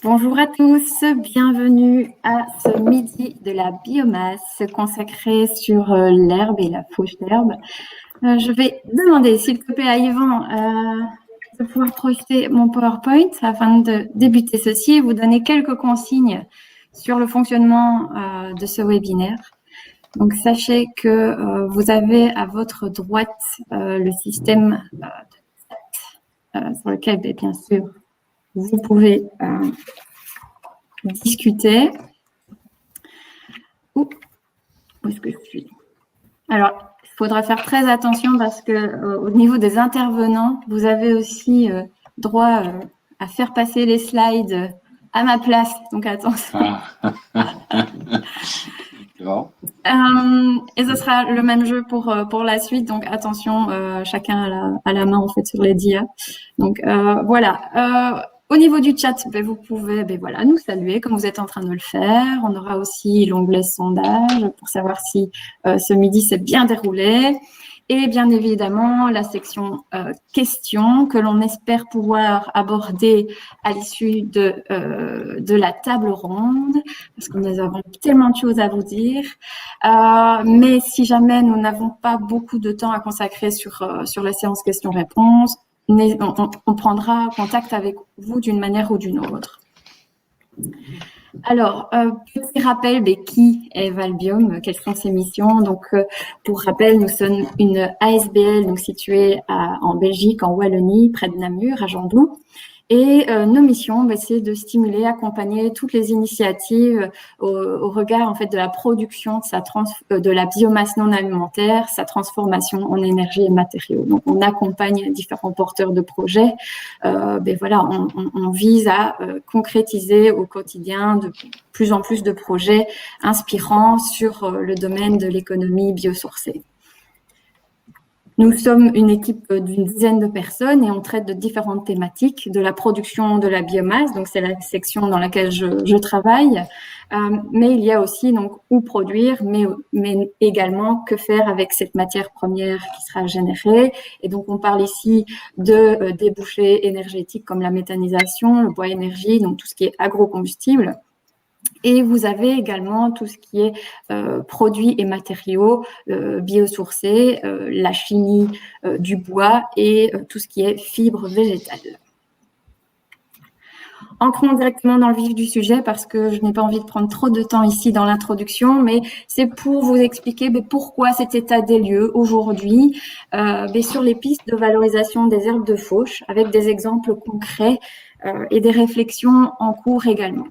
Bonjour à tous, bienvenue à ce midi de la biomasse consacré sur l'herbe et la fauche d'herbe. Je vais demander, s'il te plaît, à Yvan de pouvoir projeter mon PowerPoint afin de débuter ceci et vous donner quelques consignes sur le fonctionnement de ce webinaire. Donc, sachez que vous avez à votre droite le système sur lequel, bien sûr, vous pouvez discuter. Où est-ce que je suis? Alors, il faudra faire très attention parce que au niveau des intervenants, vous avez aussi droit à faire passer les slides à ma place. Donc, attention. Bon. Et ce sera le même jeu pour la suite. Donc, attention, chacun à la main, en fait, sur les DIA. Donc, voilà. Au niveau du chat, vous pouvez nous saluer comme vous êtes en train de le faire. On aura aussi l'onglet sondage pour savoir si ce midi s'est bien déroulé. Et bien évidemment, la section questions que l'on espère pouvoir aborder à l'issue de la table ronde, parce que nous avons tellement de choses à vous dire. Mais si jamais nous n'avons pas beaucoup de temps à consacrer sur la séance questions-réponses, on prendra contact avec vous d'une manière ou d'une autre. Alors, petit rappel, qui est Valbiome, quelles sont ses missions? Donc, pour rappel, nous sommes une ASBL donc située en Belgique, en Wallonie, près de Namur, à Gembloux. Et nos missions, c'est de stimuler, accompagner toutes les initiatives au regard en fait de la production de la biomasse non alimentaire, sa transformation en énergie et matériaux. Donc, on accompagne différents porteurs de projets. On vise à concrétiser au quotidien de plus en plus de projets inspirants sur le domaine de l'économie biosourcée. Nous sommes une équipe d'une dizaine de personnes et on traite de différentes thématiques, de la production de la biomasse, donc c'est la section dans laquelle je travaille, mais il y a aussi donc où produire, mais également que faire avec cette matière première qui sera générée. Et donc on parle ici de débouchés énergétiques comme la méthanisation, le bois énergie, donc tout ce qui est agrocombustible. Et vous avez également tout ce qui est produits et matériaux biosourcés, la chimie du bois et tout ce qui est fibres végétales. Entrons directement dans le vif du sujet parce que je n'ai pas envie de prendre trop de temps ici dans l'introduction, mais c'est pour vous expliquer pourquoi cet état des lieux aujourd'hui sur les pistes de valorisation des herbes de fauche avec des exemples concrets et des réflexions en cours également.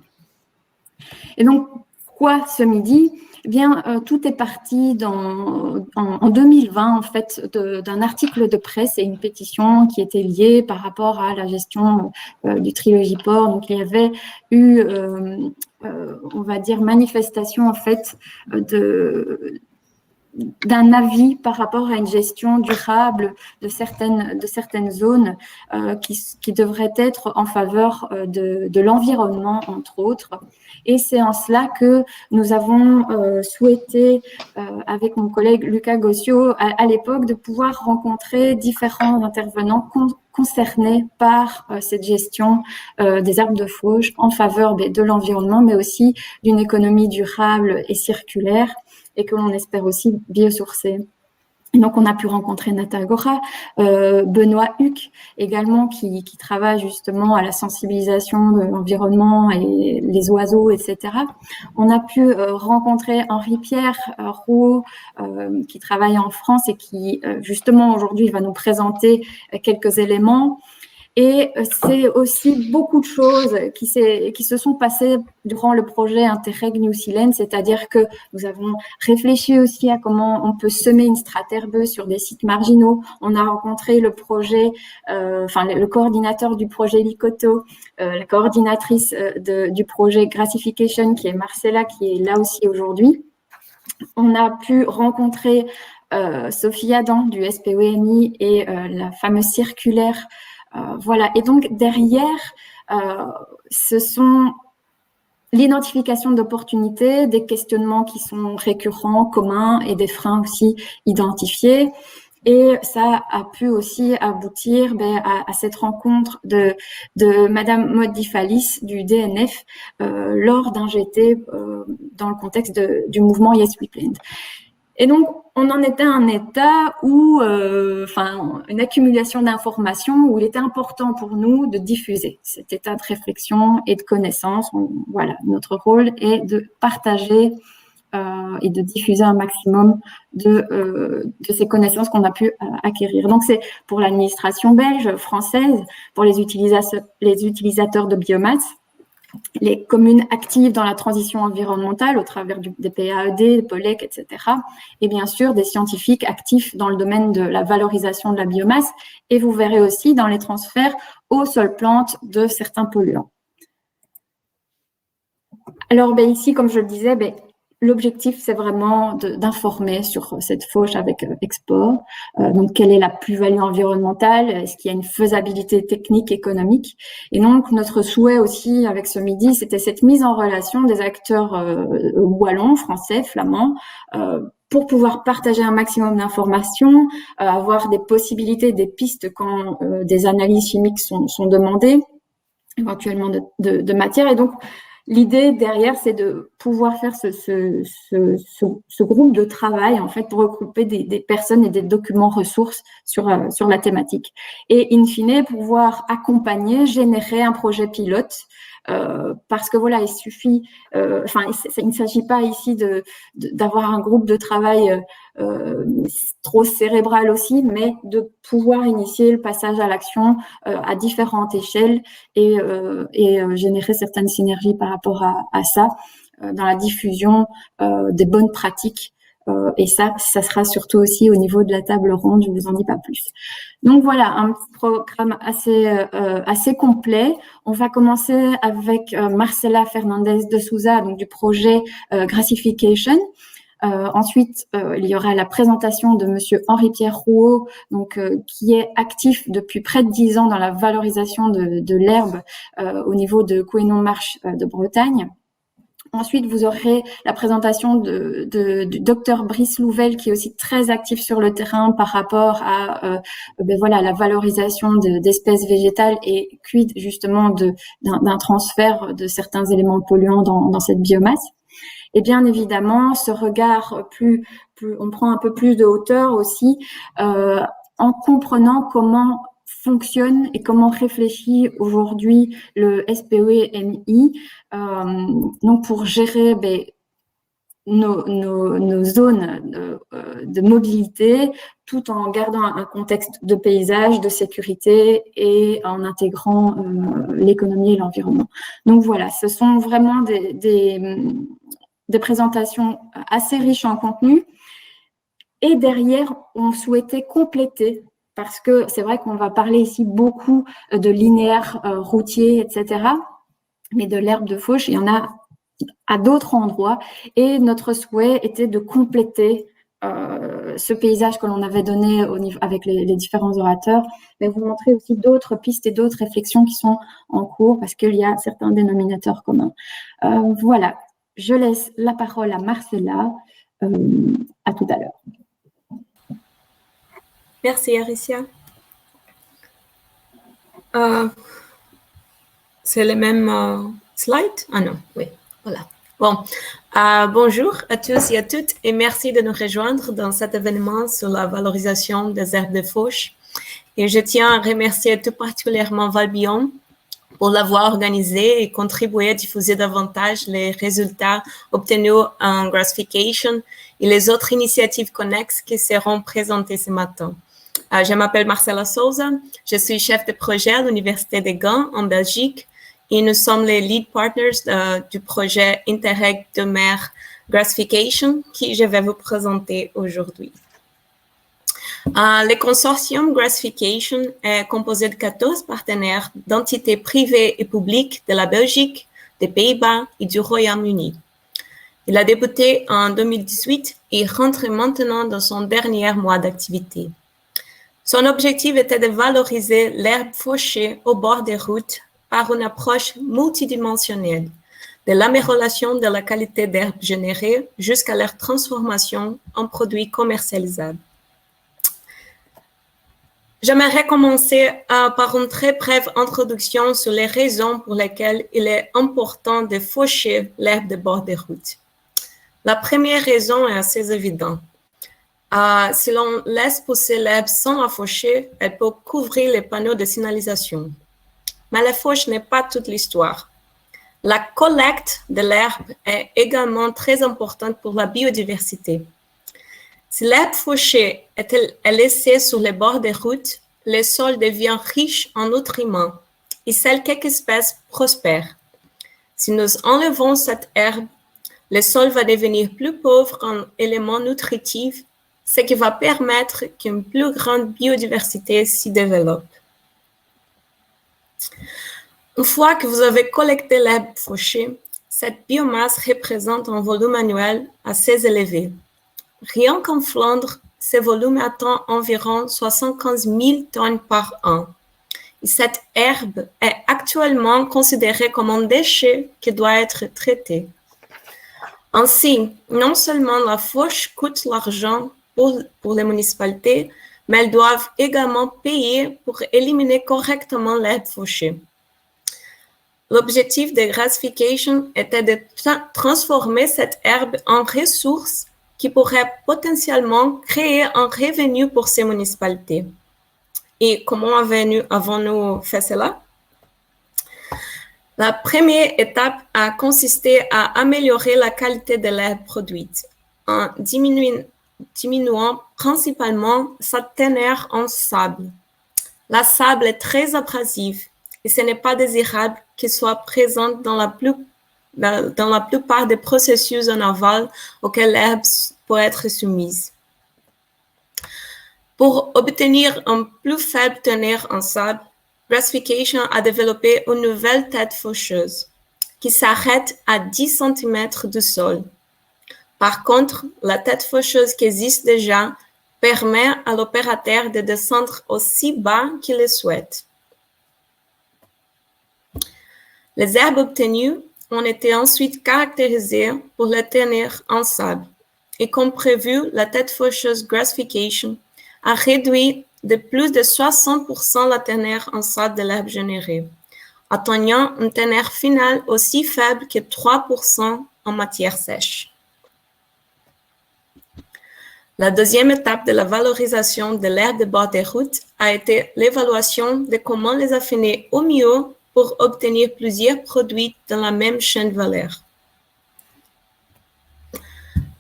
Et donc, pourquoi ce midi? Eh bien, tout est parti en 2020, en fait, d'un article de presse et une pétition qui était liée par rapport à la gestion du trilogie port. Donc, il y avait eu, on va dire, manifestation, en fait, d'un avis par rapport à une gestion durable de certaines zones qui devraient être en faveur de l'environnement, entre autres. Et c'est en cela que nous avons souhaité, avec mon collègue Lucas Gossio, à l'époque, de pouvoir rencontrer différents intervenants concernés par cette gestion des herbes de fauche en faveur de l'environnement, mais aussi d'une économie durable et circulaire, et que l'on espère aussi biosourcée. Donc, on a pu rencontrer Nathalie Gora, Benoît Huc également, qui travaille justement à la sensibilisation de l'environnement et les oiseaux, etc. On a pu rencontrer Henri-Pierre Rouault, qui travaille en France et qui, justement, aujourd'hui, va nous présenter quelques éléments. Et c'est aussi beaucoup de choses qui se sont passées durant le projet Interreg New Zealand, c'est-à-dire que nous avons réfléchi aussi à comment on peut semer une strate herbeuse sur des sites marginaux. On a rencontré le coordinateur du projet Licoto, la coordinatrice du projet Grassification, qui est Marcella, qui est là aussi aujourd'hui. On a pu rencontrer Sophie Adam du SPOMI et la fameuse circulaire. Voilà. Et donc, derrière, ce sont l'identification d'opportunités, des questionnements qui sont récurrents, communs et des freins aussi identifiés. Et ça a pu aussi aboutir à cette rencontre de Madame Maud Difalis du DNF lors d'un GT dans le contexte du mouvement Yes We Planned. Et donc, on en était à un état où, une accumulation d'informations où il était important pour nous de diffuser cet état de réflexion et de connaissance. Voilà, notre rôle est de partager et de diffuser un maximum de ces connaissances qu'on a pu acquérir. Donc, c'est pour l'administration belge, française, pour les utilisateurs de biomasse, les communes actives dans la transition environnementale au travers des PAED, des POLEC, etc. Et bien sûr, des scientifiques actifs dans le domaine de la valorisation de la biomasse. Et vous verrez aussi dans les transferts aux sols plantes de certains polluants. Alors, ici, comme je le disais, l'objectif, c'est vraiment d'informer sur cette fauche avec export. Donc, quelle est la plus-value environnementale? Est-ce qu'il y a une faisabilité technique, économique? Et donc, notre souhait aussi avec ce midi, c'était cette mise en relation des acteurs wallons, français, flamands, pour pouvoir partager un maximum d'informations, avoir des possibilités, des pistes quand des analyses chimiques sont demandées, éventuellement de matière. Et donc, l'idée derrière, c'est de pouvoir faire ce groupe de travail, en fait, pour regrouper des personnes et des documents ressources sur la thématique. Et in fine, pouvoir accompagner, générer un projet pilote, parce que voilà, il suffit, il ne s'agit pas ici d'avoir un groupe de travail trop cérébral aussi, mais de pouvoir initier le passage à l'action à différentes échelles et générer certaines synergies par rapport à ça dans la diffusion des bonnes pratiques. Et ça sera surtout aussi au niveau de la table ronde, je vous en dis pas plus. Donc voilà, un programme assez complet. On va commencer avec Marcela Fernandez de Souza, donc du projet Grassification. Ensuite, il y aura la présentation de Monsieur Henri-Pierre Rouault, donc qui est actif depuis près de 10 ans dans la valorisation de l'herbe au niveau de Couesnon Marche de Bretagne. Ensuite, vous aurez la présentation du docteur Brice Louvel, qui est aussi très actif sur le terrain par rapport à la valorisation d'espèces végétales et quid justement d'un transfert de certains éléments polluants dans cette biomasse. Et bien évidemment, ce regard on prend un peu plus de hauteur aussi en comprenant comment fonctionne et comment réfléchit aujourd'hui le SPE-MI, donc pour gérer nos zones de mobilité, tout en gardant un contexte de paysage, de sécurité et en intégrant l'économie et l'environnement. Donc voilà, ce sont vraiment des présentations assez riches en contenu. Et derrière, on souhaitait compléter, parce que c'est vrai qu'on va parler ici beaucoup de linéaire routier, etc. Mais de l'herbe de fauche, il y en a à d'autres endroits. Et notre souhait était de compléter ce paysage que l'on avait donné avec les différents orateurs, mais vous montrer aussi d'autres pistes et d'autres réflexions qui sont en cours, parce qu'il y a certains dénominateurs communs. Voilà. Je laisse la parole à Marcela. À tout à l'heure. Merci, Aricia. C'est le même slide? Ah non, oui, voilà. Bon, bonjour à tous et à toutes et merci de nous rejoindre dans cet événement sur la valorisation des herbes de fauche. Et je tiens à remercier tout particulièrement Valbiome pour l'avoir organisé et contribué à diffuser davantage les résultats obtenus en Grassification et les autres initiatives connexes qui seront présentées ce matin. Je m'appelle Marcela Souza, je suis chef de projet à l'Université de Gand en Belgique et nous sommes les lead partners du projet Interreg de mer Grassification qui je vais vous présenter aujourd'hui. Le consortium Grassification est composé de 14 partenaires d'entités privées et publiques de la Belgique, des Pays-Bas et du Royaume-Uni. Il a débuté en 2018 et rentre maintenant dans son dernier mois d'activité. Son objectif était de valoriser l'herbe fauchée au bord des routes par une approche multidimensionnelle, de l'amélioration de la qualité d'herbe générée jusqu'à leur transformation en produits commercialisables. J'aimerais commencer par une très brève introduction sur les raisons pour lesquelles il est important de faucher l'herbe de bord des routes. La première raison est assez évidente. Si l'on laisse pousser l'herbe sans la faucher, elle peut couvrir les panneaux de signalisation. Mais la fauche n'est pas toute l'histoire. La collecte de l'herbe est également très importante pour la biodiversité. Si l'herbe fauchée est laissée sur les bords des routes, le sol devient riche en nutriments et seules quelques espèces prospèrent. Si nous enlevons cette herbe, le sol va devenir plus pauvre en éléments nutritifs, ce qui va permettre qu'une plus grande biodiversité s'y développe. Une fois que vous avez collecté l'herbe fauchée, cette biomasse représente un volume annuel assez élevé. Rien qu'en Flandre, ce volume atteint environ 75 000 tonnes par an. Et cette herbe est actuellement considérée comme un déchet qui doit être traité. Ainsi, non seulement la fauche coûte l'argent pour les municipalités, mais elles doivent également payer pour éliminer correctement l'herbe fauchée. L'objectif de Grassification était de transformer cette herbe en ressource qui pourrait potentiellement créer un revenu pour ces municipalités. Et comment avons-nous fait cela? La première étape a consisté à améliorer la qualité de l'herbe produite en diminuant principalement sa teneur en sable. La sable est très abrasive et ce n'est pas désirable qu'il soit présent dans la plupart des processus en aval auxquels l'herbe peut être soumise. Pour obtenir un plus faible teneur en sable, Grassification a développé une nouvelle tête faucheuse qui s'arrête à 10 cm du sol. Par contre, la tête faucheuse qui existe déjà permet à l'opérateur de descendre aussi bas qu'il le souhaite. Les herbes obtenues ont été ensuite caractérisées pour leur teneur en sable. Et comme prévu, la tête faucheuse Grassification a réduit de plus de 60% la teneur en sable de l'herbe générée, atteignant une teneur finale aussi faible que 3% en matière sèche. La deuxième étape de la valorisation de l'herbe de bord des routes a été l'évaluation de comment les affiner au mieux pour obtenir plusieurs produits dans la même chaîne de valeur.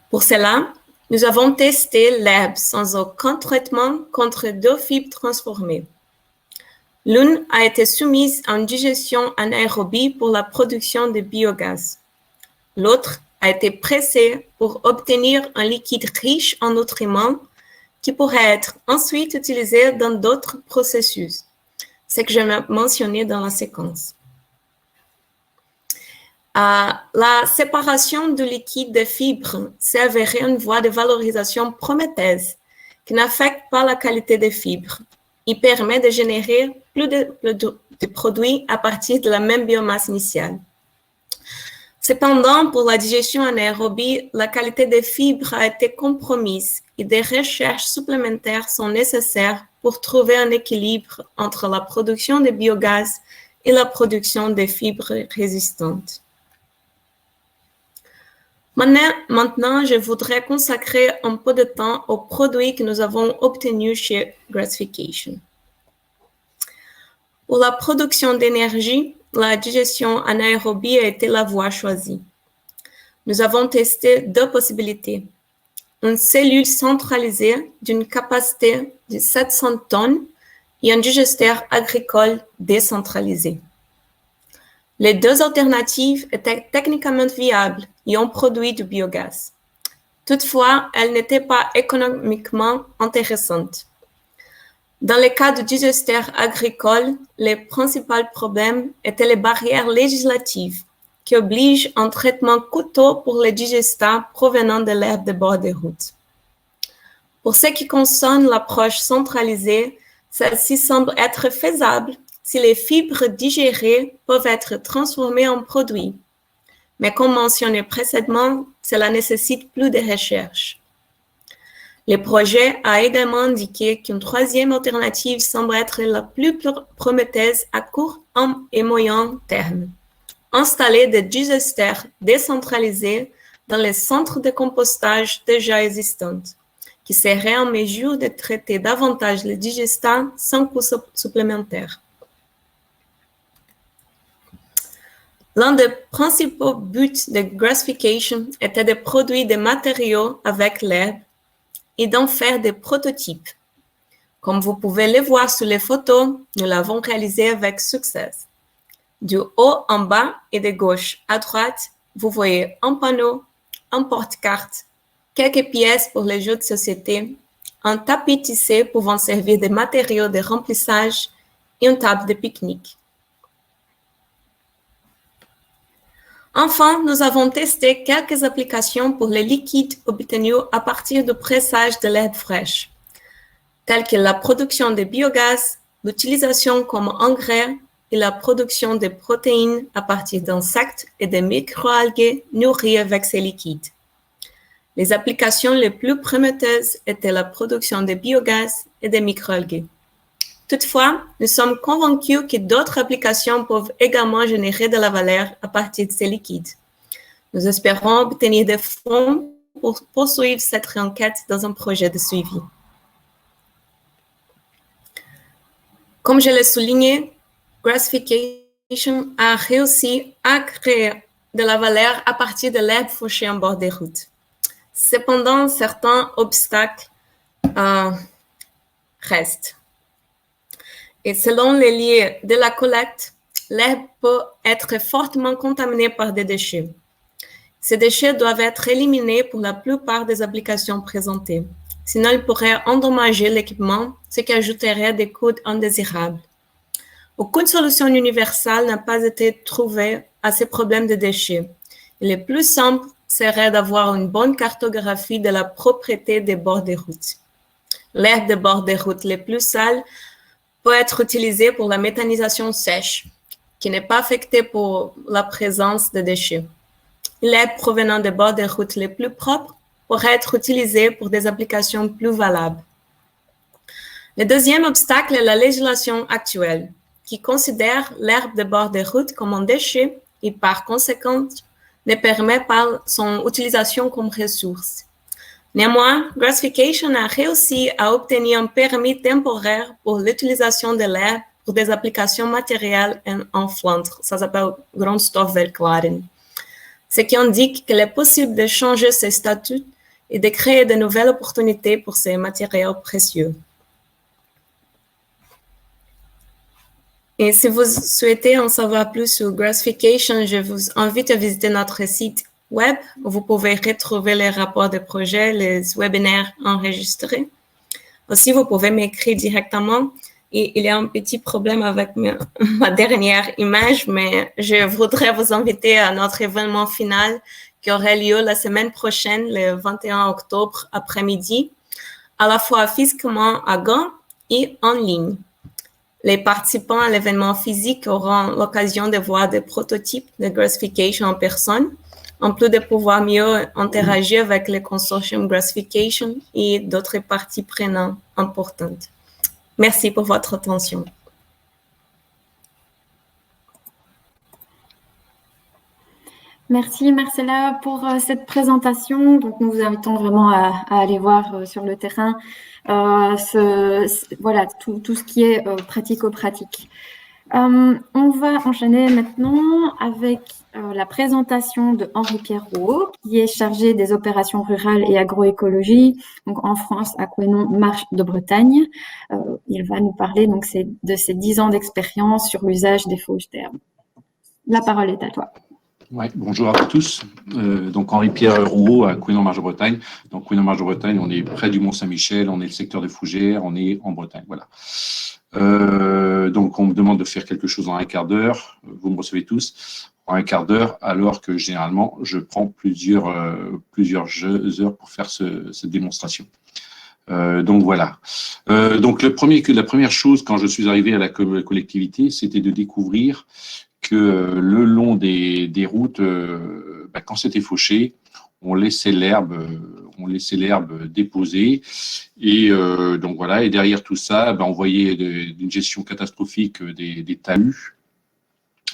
Pour cela, nous avons testé l'herbe sans aucun traitement contre deux fibres transformées. L'une a été soumise à une digestion anaérobie pour la production de biogaz. L'autre a été pressée pour obtenir un liquide riche en nutriments qui pourrait être ensuite utilisé dans d'autres processus, ce que je vais mentionner dans la séquence. La séparation du liquide de fibres s'est avérée une voie de valorisation prometteuse qui n'affecte pas la qualité des fibres. Il permet de générer plus de produits à partir de la même biomasse initiale. Cependant, pour la digestion anaérobie, la qualité des fibres a été compromise et des recherches supplémentaires sont nécessaires pour trouver un équilibre entre la production de biogaz et la production de fibres résistantes. Maintenant, je voudrais consacrer un peu de temps aux produits que nous avons obtenus chez Grassification. Pour la production d'énergie, la digestion anaérobie a été la voie choisie. Nous avons testé deux possibilités. Une cellule centralisée d'une capacité de 700 tonnes et un digesteur agricole décentralisé. Les deux alternatives étaient techniquement viables et ont produit du biogaz. Toutefois, elles n'étaient pas économiquement intéressantes. Dans le cas du digesteur agricole, les principaux problèmes étaient les barrières législatives qui obligent un traitement coûteux pour les digestats provenant de l'herbe de bord des routes. Pour ce qui concerne l'approche centralisée, celle-ci semble être faisable si les fibres digérées peuvent être transformées en produits. Mais comme mentionné précédemment, cela nécessite plus de recherche. Le projet a également indiqué qu'une troisième alternative semble être la plus prometteuse à court et moyen terme. Installer des digesters décentralisés dans les centres de compostage déjà existants, qui seraient en mesure de traiter davantage les digestats sans coût supplémentaire. L'un des principaux buts de grassification était de produire des matériaux avec l'herbe et d'en faire des prototypes. Comme vous pouvez le voir sur les photos, nous l'avons réalisé avec succès. Du haut en bas et de gauche à droite, vous voyez un panneau, un porte-carte, quelques pièces pour les jeux de société, un tapis tissé pouvant servir de matériaux de remplissage et une table de pique-nique. Enfin, nous avons testé quelques applications pour les liquides obtenus à partir du pressage de l'herbe fraîche, telles que la production de biogaz, l'utilisation comme engrais et la production de protéines à partir d'insectes et de microalgues nourris avec ces liquides. Les applications les plus prometteuses étaient la production de biogaz et de microalgues. Toutefois, nous sommes convaincus que d'autres applications peuvent également générer de la valeur à partir de ces liquides. Nous espérons obtenir des fonds pour poursuivre cette enquête dans un projet de suivi. Comme je l'ai souligné, Grassification a réussi à créer de la valeur à partir de l'herbe fauchée en bord des routes. Cependant, certains obstacles restent. Et selon les lieux de la collecte, l'herbe peut être fortement contaminée par des déchets. Ces déchets doivent être éliminés pour la plupart des applications présentées. Sinon, ils pourraient endommager l'équipement, ce qui ajouterait des coûts indésirables. Aucune solution universelle n'a pas été trouvée à ces problèmes de déchets. Le plus simple serait d'avoir une bonne cartographie de la propriété des bords des routes. L'herbe des bords des routes les plus sales peut être utilisée pour la méthanisation sèche, qui n'est pas affectée par la présence de déchets. L'herbe provenant des bords des routes les plus propres pourrait être utilisée pour des applications plus valables. Le deuxième obstacle est la législation actuelle, qui considère l'herbe de bord des routes comme un déchet et par conséquent ne permet pas son utilisation comme ressource. Néanmoins, Grassification a réussi à obtenir un permis temporaire pour l'utilisation de l'herbe pour des applications matérielles en Flandre. Ça s'appelle grondstofverklaring. Ce qui indique qu'il est possible de changer ces statuts et de créer de nouvelles opportunités pour ces matériaux précieux. Et si vous souhaitez en savoir plus sur Grassification, je vous invite à visiter notre site web où vous pouvez retrouver les rapports de projet, les webinaires enregistrés. Aussi, vous pouvez m'écrire directement. Et il y a un petit problème avec ma dernière image, mais je voudrais vous inviter à notre événement final qui aurait lieu la semaine prochaine, le 21 octobre après-midi, à la fois physiquement à Gand et en ligne. Les participants à l'événement physique auront l'occasion de voir des prototypes de Grassification en personne, en plus de pouvoir mieux interagir avec le consortium Grassification et d'autres parties prenantes importantes. Merci pour votre attention. Merci Marcella pour cette présentation. Donc nous vous invitons vraiment à aller voir sur le terrain voilà tout ce qui est pratico-pratique. On va enchaîner maintenant avec la présentation de Henri-Pierre Rouault, qui est chargé des opérations rurales et agroécologie, donc en France, à Couesnon, Marche de Bretagne. Il va nous parler donc de ses 10 ans d'expérience sur l'usage des fauches d'herbe. La parole est à toi. Ouais, bonjour à tous. Donc Henri-Pierre Rouault à Couesnon, Marche de Bretagne. Donc Couesnon, Marche de Bretagne, on est près du Mont-Saint-Michel, on est le secteur de Fougères, on est en Bretagne. Voilà. Donc on me demande de faire quelque chose en un quart d'heure. Vous me recevez tous en un quart d'heure, alors que généralement je prends plusieurs heures pour faire cette démonstration. Donc voilà. Donc la première chose quand je suis arrivé à la collectivité, c'était de découvrir que le long des routes, quand c'était fauché, on laissait l'herbe déposer. Et donc voilà, et derrière tout ça, ben, on voyait une gestion catastrophique des talus,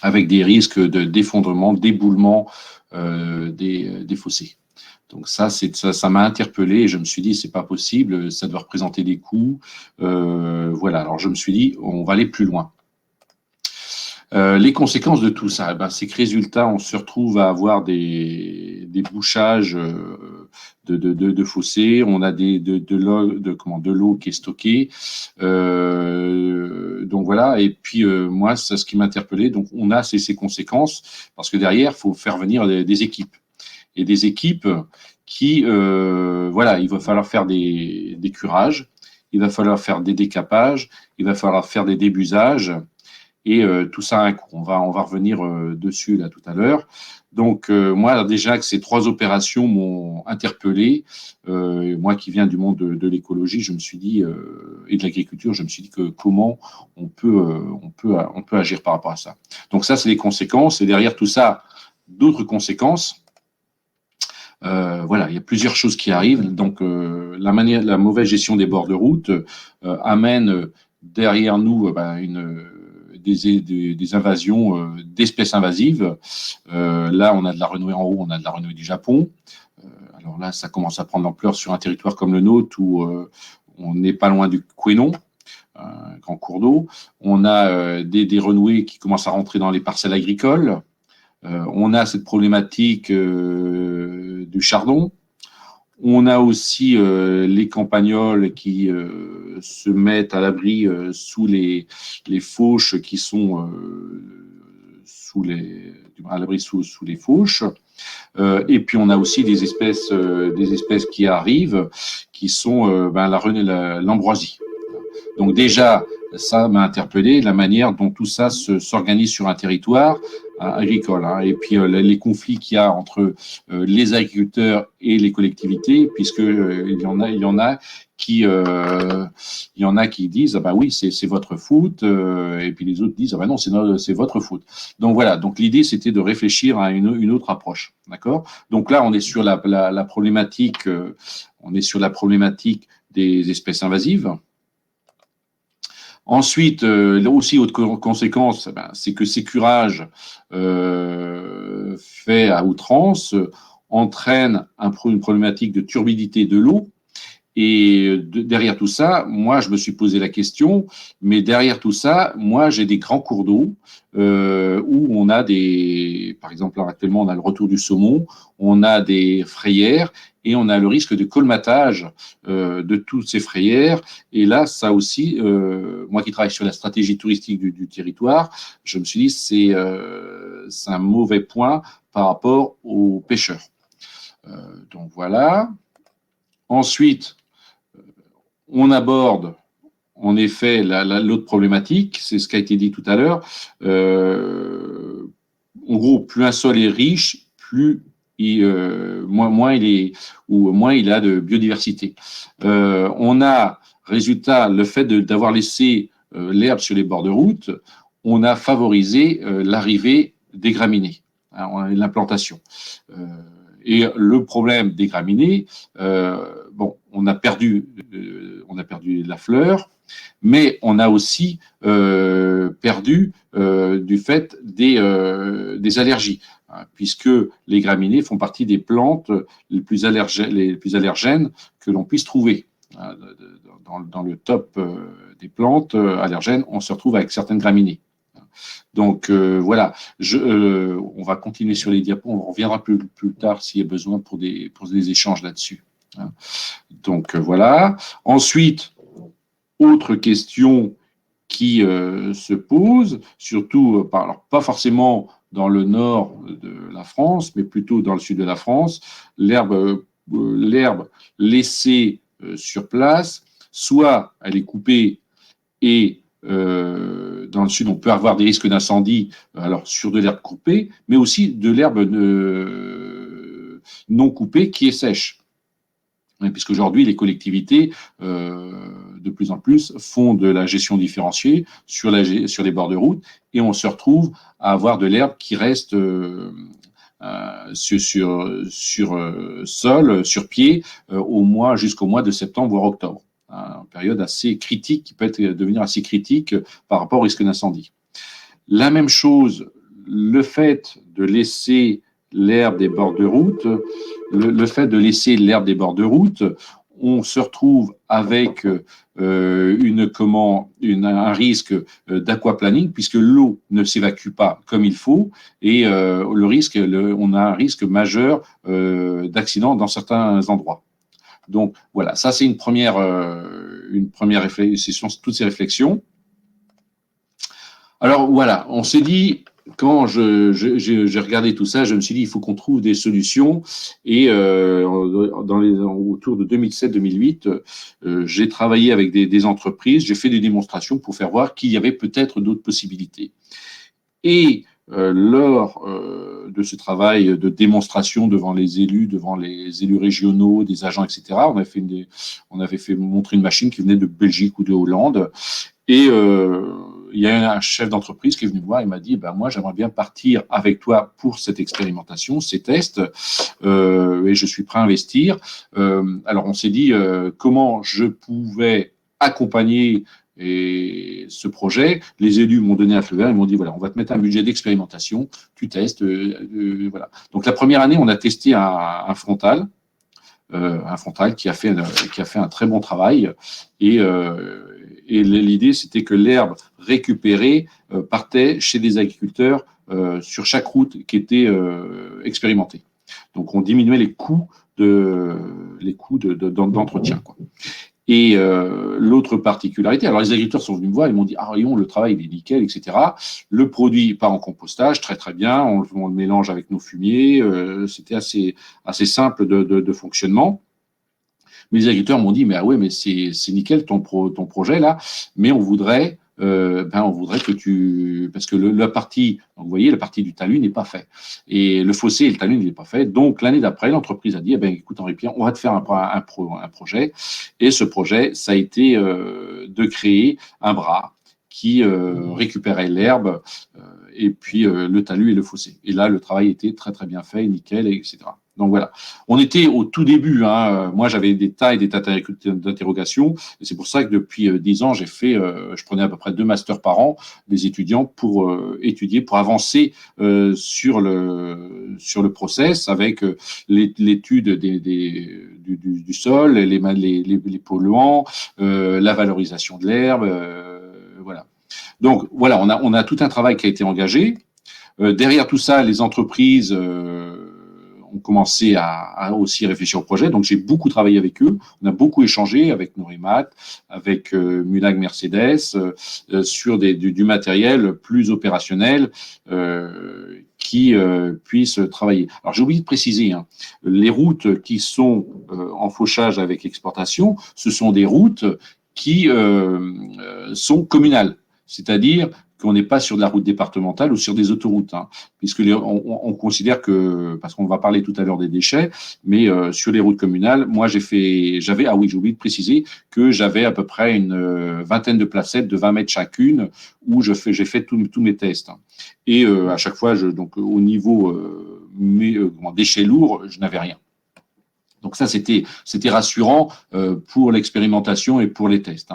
avec des risques d'effondrement, d'éboulement des fossés. Donc ça m'a interpellé et je me suis dit, c'est pas possible, ça doit représenter des coûts. Voilà, alors je me suis dit, on va aller plus loin. Les conséquences de tout ça, ben, c'est que résultat, on se retrouve à avoir des bouchages de fossés, on a de l'eau qui est stockée. Donc voilà, et puis moi, c'est ce qui m'interpellait. Donc on a ces conséquences parce que derrière, il faut faire venir des équipes. Et des équipes qui, voilà, il va falloir faire des curages, il va falloir faire des décapages, il va falloir faire des débusages. Et tout ça a un coût. On va revenir dessus là tout à l'heure. Donc moi déjà que ces 3 opérations m'ont interpellé. Moi qui viens du monde de l'écologie, je me suis dit et de l'agriculture, je me suis dit que comment on peut agir par rapport à ça. Donc ça c'est les conséquences. Et derrière tout ça, d'autres conséquences. Voilà, il y a plusieurs choses qui arrivent. Donc la mauvaise gestion des bords de route amène derrière nous des invasions d'espèces invasives. Là, on a de la renouée en haut, on a de la renouée du Japon. Alors là, ça commence à prendre l'ampleur sur un territoire comme le nôtre où on n'est pas loin du Quénon, un grand cours d'eau. On a des renouées qui commencent à rentrer dans les parcelles agricoles. On a cette problématique du chardon. On a aussi les campagnols qui se mettent à l'abri sous les fauches qui sont sous les fauches. Et puis on a aussi des espèces qui arrivent, qui sont l'ambroisie. Donc déjà, ça m'a interpellé, la manière dont tout ça s'organise sur un territoire agricole. Hein. Et puis les conflits qu'il y a entre les agriculteurs et les collectivités, puisque il y en a qui disent ah bah oui c'est votre faute, et puis les autres disent ah bah non c'est votre faute. Donc voilà. Donc l'idée c'était de réfléchir à une autre approche. D'accord. Donc là on est sur la problématique, des espèces invasives. Ensuite, là aussi, autre conséquence, c'est que ces curages faits à outrance entraînent une problématique de turbidité de l'eau. Et derrière tout ça, moi, je me suis posé la question, mais derrière tout ça, moi, j'ai des grands cours d'eau où on a par exemple, actuellement, on a le retour du saumon, on a des frayères et on a le risque de colmatage de toutes ces frayères. Et là, ça aussi, moi qui travaille sur la stratégie touristique du territoire, je me suis dit c'est un mauvais point par rapport aux pêcheurs. Donc voilà. Ensuite, on aborde en effet l'autre problématique, c'est ce qui a été dit tout à l'heure. En gros, plus un sol est riche, moins il a de biodiversité. On a, résultat, le fait d'avoir laissé l'herbe sur les bords de route, on a favorisé l'arrivée des graminées, hein, l'implantation. Et le problème des graminées, on a perdu la fleur, mais on a aussi perdu du fait des allergies, hein, puisque les graminées font partie des plantes les plus allergènes que l'on puisse trouver. Hein, dans le top des plantes allergènes, on se retrouve avec certaines graminées. Donc voilà, on va continuer sur les diapos, on reviendra plus tard s'il y a besoin pour des échanges là-dessus. Hein. Donc voilà. Ensuite, autre question qui se pose, surtout, alors pas forcément dans le nord de la France, mais plutôt dans le sud de la France, l'herbe laissée sur place, soit elle est coupée et dans le sud, on peut avoir des risques d'incendie, alors sur de l'herbe coupée, mais aussi de l'herbe non coupée qui est sèche. Puisqu'aujourd'hui, les collectivités, de plus en plus, font de la gestion différenciée sur les bords de route, et on se retrouve à avoir de l'herbe qui reste sol, sur pied, jusqu'au mois de septembre, voire octobre. Une période assez critique qui peut devenir assez critique par rapport au risque d'incendie. La même chose, le fait de laisser l'herbe des bords de route, on se retrouve avec un risque d'aquaplaning puisque l'eau ne s'évacue pas comme il faut et on a un risque majeur d'accident dans certains endroits. Donc voilà, ça c'est une première réflexion, toutes ces réflexions. Alors voilà, on s'est dit, quand j'ai regardé tout ça, je me suis dit il faut qu'on trouve des solutions et autour de 2007-2008, j'ai travaillé avec des entreprises, j'ai fait des démonstrations pour faire voir qu'il y avait peut-être d'autres possibilités. Et lors de ce travail de démonstration devant les élus régionaux, des agents, etc., on avait fait montrer une machine qui venait de Belgique ou de Hollande. Et il y a un chef d'entreprise qui est venu me voir et m'a dit moi, j'aimerais bien partir avec toi pour cette expérimentation, ces tests, et je suis prêt à investir. Alors, on s'est dit comment je pouvais accompagner ce projet. Les élus m'ont donné un feu vert, ils m'ont dit voilà, on va te mettre un budget d'expérimentation, tu testes, voilà. Donc la première année, on a testé un frontal qui a fait un très bon travail et l'idée c'était que l'herbe récupérée partait chez des agriculteurs sur chaque route qui était expérimentée. Donc on diminuait les coûts d'entretien, quoi. Et l'autre particularité, alors les agriculteurs sont venus me voir, ils m'ont dit Rion, le travail il est nickel, etc. Le produit part en compostage, très très bien, on le mélange avec nos fumiers, c'était assez simple de fonctionnement. Mais les agriculteurs m'ont dit mais c'est nickel ton projet là, mais on voudrait que parce que la partie, donc vous voyez, la partie du talus n'est pas fait. Et le fossé et le talus n'est pas fait. Donc, l'année d'après, l'entreprise a dit, écoute, Henri-Pierre, on va te faire un projet. Et ce projet, ça a été de créer un bras qui récupérait l'herbe et puis le talus et le fossé. Et là, le travail était très, très bien fait, nickel, etc. Donc voilà, on était au tout début. Moi, j'avais des tas d'interrogations. Et c'est pour ça que depuis 10 ans, je prenais à peu près 2 masters par an des étudiants pour étudier, pour avancer sur le process avec l'étude du sol, les polluants, la valorisation de l'herbe. Voilà. Donc voilà, on a tout un travail qui a été engagé. Derrière tout ça, les entreprises ont commencé à aussi réfléchir au projet. Donc, j'ai beaucoup travaillé avec eux. On a beaucoup échangé avec Norimat, avec Mulag Mercedes, sur du matériel plus opérationnel qui puisse travailler. Alors, j'ai oublié de préciser, les routes qui sont en fauchage avec exportation, ce sont des routes qui sont communales. C'est-à-dire qu'on n'est pas sur de la route départementale ou sur des autoroutes, puisque on considère que, parce qu'on va parler tout à l'heure des déchets, mais sur les routes communales, moi j'ai oublié de préciser que j'avais à peu près une vingtaine de placettes de 20 mètres chacune où j'ai fait tous mes tests. Et à chaque fois, donc au niveau déchets lourds, je n'avais rien. Donc ça, c'était rassurant pour l'expérimentation et pour les tests.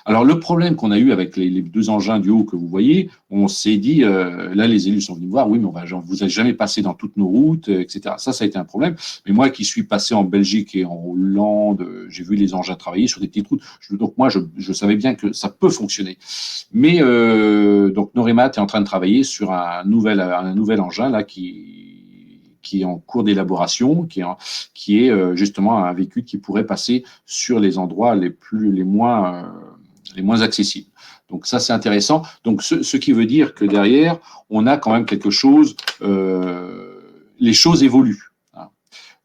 Alors, le problème qu'on a eu avec les 2 engins du haut que vous voyez, on s'est dit, là, les élus sont venus me voir, oui, mais vous n'avez jamais passé dans toutes nos routes, etc. Ça a été un problème. Mais moi qui suis passé en Belgique et en Hollande, j'ai vu les engins travailler sur des petites routes. Donc moi, je savais bien que ça peut fonctionner. Mais donc Norimat est en train de travailler sur un nouvel engin là qui est en cours d'élaboration, qui est justement un véhicule qui pourrait passer sur les endroits les moins accessibles. Donc ça, c'est intéressant. Donc ce qui veut dire que derrière, on a quand même quelque chose, les choses évoluent.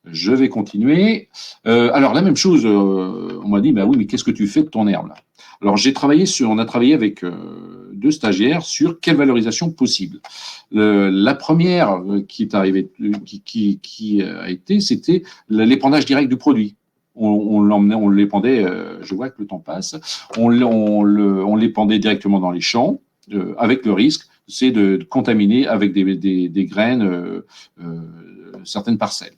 Je vais continuer. Alors la même chose, on m'a dit, oui, mais qu'est-ce que tu fais de ton herbe là ? Alors on a travaillé avec 2 stagiaires sur quelle valorisation possible. La première qui est arrivée, qui a été, c'était l'épandage direct du produit. On l'épandait, je vois que le temps passe, on l'épandait directement dans les champs, avec le risque c'est de contaminer avec des graines certaines parcelles.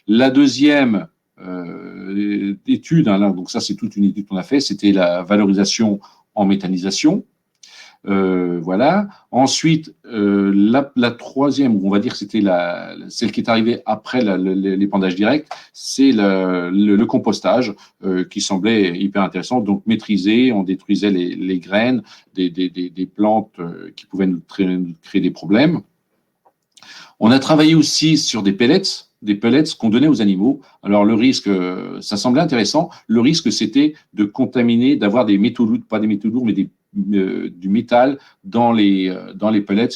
La deuxième étude, hein, là, donc ça c'est toute une étude qu'on a fait, c'était la valorisation en méthanisation. Voilà. Ensuite, la troisième, on va dire que c'était celle qui est arrivée après l'épandage direct, c'est le compostage qui semblait hyper intéressant. Donc maîtrisé, on détruisait les graines des plantes qui pouvaient nous créer des problèmes. On a travaillé aussi sur des pellets qu'on donnait aux animaux. Alors le risque, ça semblait intéressant. Le risque, c'était de contaminer, d'avoir des métaux lourds, pas des métaux lourds, mais du métal dans les pellets.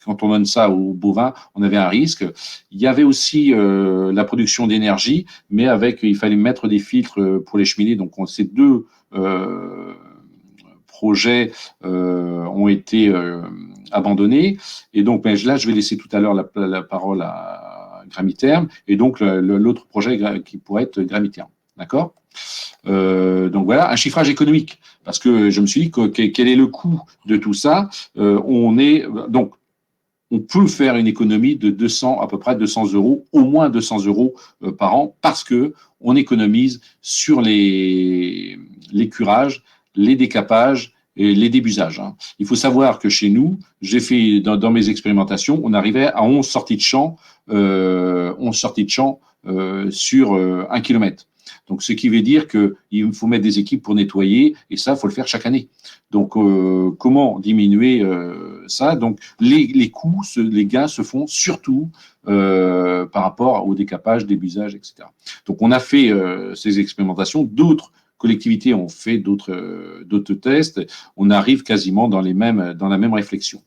Quand on donne ça aux bovins, on avait un risque. Il y avait aussi la production d'énergie, mais il fallait mettre des filtres pour les cheminées. Donc ces deux projets ont été abandonnés. Et donc là, je vais laisser tout à l'heure la parole à Gramiterm, et donc l'autre projet qui pourrait être Gramiterm. D'accord ? Donc voilà, un chiffrage économique, parce que je me suis dit quel est le coût de tout ça. Donc on peut faire une économie de à peu près 200 euros, au moins 200 euros par an, parce que on économise sur les curages, les décapages et les débusages. Hein. Il faut savoir que chez nous, j'ai fait dans mes expérimentations, on arrivait à 11 sorties de champ, sur 1 kilomètre. Donc, ce qui veut dire qu'il faut mettre des équipes pour nettoyer, et ça, il faut le faire chaque année. Donc, comment diminuer ça? Donc, les coûts, les gains se font surtout par rapport au décapage, débusage, etc. Donc, on a fait ces expérimentations. D'autres collectivités ont fait d'autres tests. On arrive quasiment dans la même réflexion.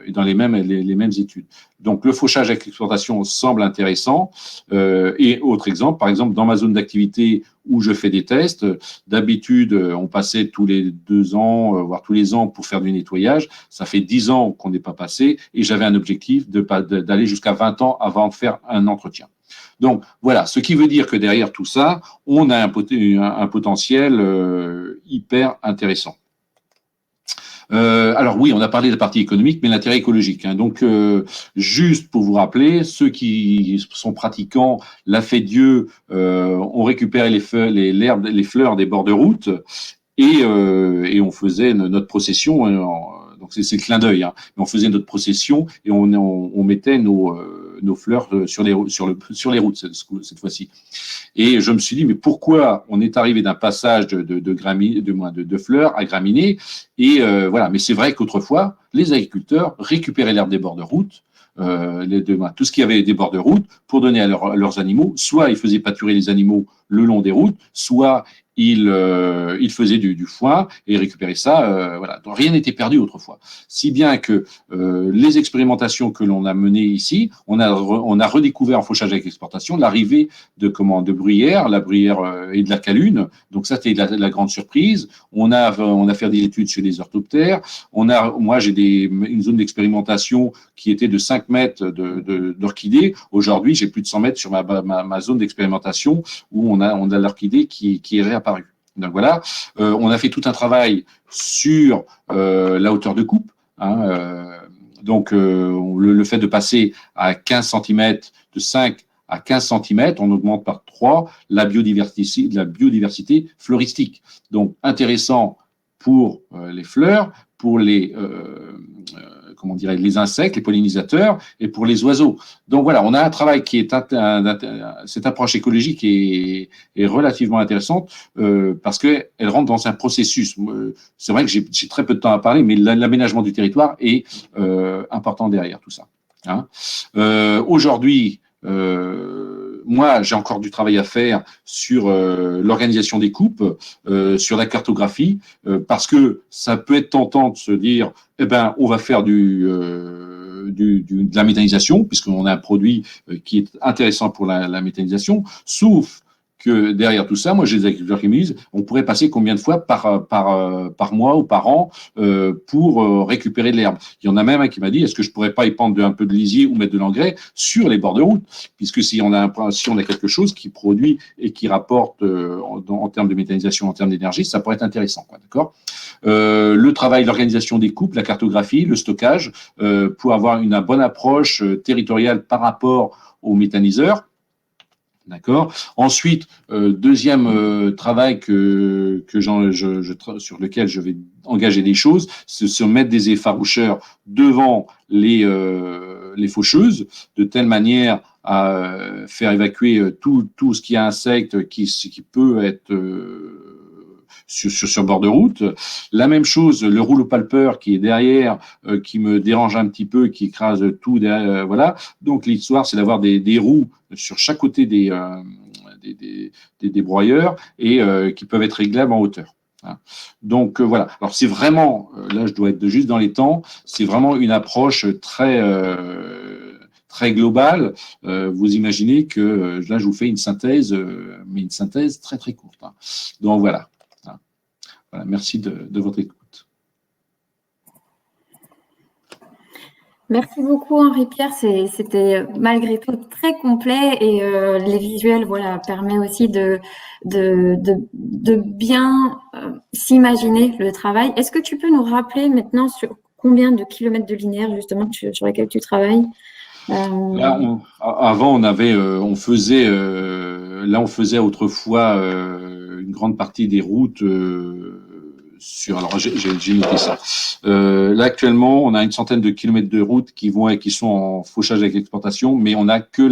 Et dans les mêmes études. Donc, le fauchage avec l'exploitation semble intéressant. Et autre exemple, par exemple, dans ma zone d'activité où je fais des tests, d'habitude, on passait tous les 2 ans, voire tous les ans pour faire du nettoyage. Ça fait 10 ans qu'on n'est pas passé et j'avais un objectif d'aller jusqu'à 20 ans avant de faire un entretien. Donc, voilà, ce qui veut dire que derrière tout ça, on a un potentiel hyper intéressant. Alors oui, on a parlé de la partie économique, mais l'intérêt écologique. Hein. Donc, juste pour vous rappeler, ceux qui sont pratiquants, l'a fait Dieu, ont récupéré les fleurs des bords de route et on faisait notre procession. Donc c'est le clin d'œil. Hein. Mais on faisait notre procession et on mettait nos fleurs sur les routes cette fois-ci. Et je me suis dit, mais pourquoi on est arrivé d'un passage de fleurs à graminées? Et voilà. Mais c'est vrai qu'autrefois, les agriculteurs récupéraient l'herbe des bords de route, tout ce qui avait des bords de route, pour donner à leurs animaux. Soit ils faisaient pâturer les animaux le long des routes, soit ils faisaient du foin et récupéraient ça. Voilà. Donc, rien n'était perdu autrefois. Si bien que les expérimentations que l'on a menées ici, on a redécouvert en fauchage avec exportation l'arrivée de bruyères, la bruyère et de la calune. Donc ça, c'était la grande surprise. On a fait des études sur les orthoptères. Moi, j'ai une zone d'expérimentation qui était de 5 mètres d'orchidées. Aujourd'hui, j'ai plus de 100 mètres sur ma zone d'expérimentation où on a l'orchidée qui est réapparue. Donc voilà, on a fait tout un travail sur la hauteur de coupe. Hein, donc le fait de passer à 15 cm, de 5 à 15 cm, on augmente par 3 la biodiversité floristique. Donc intéressant pour les fleurs, pour les insectes, les pollinisateurs, et pour les oiseaux. Donc voilà, on a un travail qui est cette approche écologique est relativement intéressante parce que elle rentre dans un processus. C'est vrai que j'ai très peu de temps à parler, mais l'aménagement du territoire est important derrière tout ça. Hein. Aujourd'hui, moi, j'ai encore du travail à faire sur l'organisation des coupes, sur la cartographie, parce que ça peut être tentant de se dire, on va faire de la méthanisation, puisqu'on a un produit qui est intéressant pour la méthanisation, sauf que derrière tout ça, moi j'ai des agriculteurs qui me disent, on pourrait passer combien de fois par mois ou par an pour récupérer de l'herbe. Il y en a même un qui m'a dit, est-ce que je pourrais pas y prendre un peu de lisier ou mettre de l'engrais sur les bords de route, puisque si on a quelque chose qui produit et qui rapporte en termes de méthanisation, en termes d'énergie, ça pourrait être intéressant, d'accord. Le travail, l'organisation des coupes, la cartographie, le stockage, pour avoir une bonne approche territoriale par rapport aux méthaniseurs. D'accord. Ensuite, deuxième travail sur lequel je vais engager des choses, c'est se mettre des effaroucheurs devant les faucheuses, de telle manière à faire évacuer tout ce qui est insectes qui peut être sur bord de route. La même chose, le rouleau palpeur qui est derrière, qui me dérange un petit peu, qui écrase tout derrière, voilà. Donc l'histoire, c'est d'avoir des roues sur chaque côté des broyeurs et qui peuvent être réglables en hauteur. Donc voilà. Alors c'est vraiment, là je dois être juste dans les temps, c'est vraiment une approche très globale. Vous imaginez que là je vous fais une synthèse, mais une synthèse très très courte. Donc voilà. Voilà, merci de votre écoute. Merci beaucoup Henri-Pierre, c'était malgré tout très complet et les visuels voilà permet aussi de bien s'imaginer le travail. Est-ce que tu peux nous rappeler maintenant sur combien de kilomètres de linéaire justement sur lesquels tu travailles? Là, avant on faisait autrefois une grande partie des routes alors j'ai noté ça. Là actuellement, on a une centaine de kilomètres de routes qui sont en fauchage avec l'exportation, mais on n'a que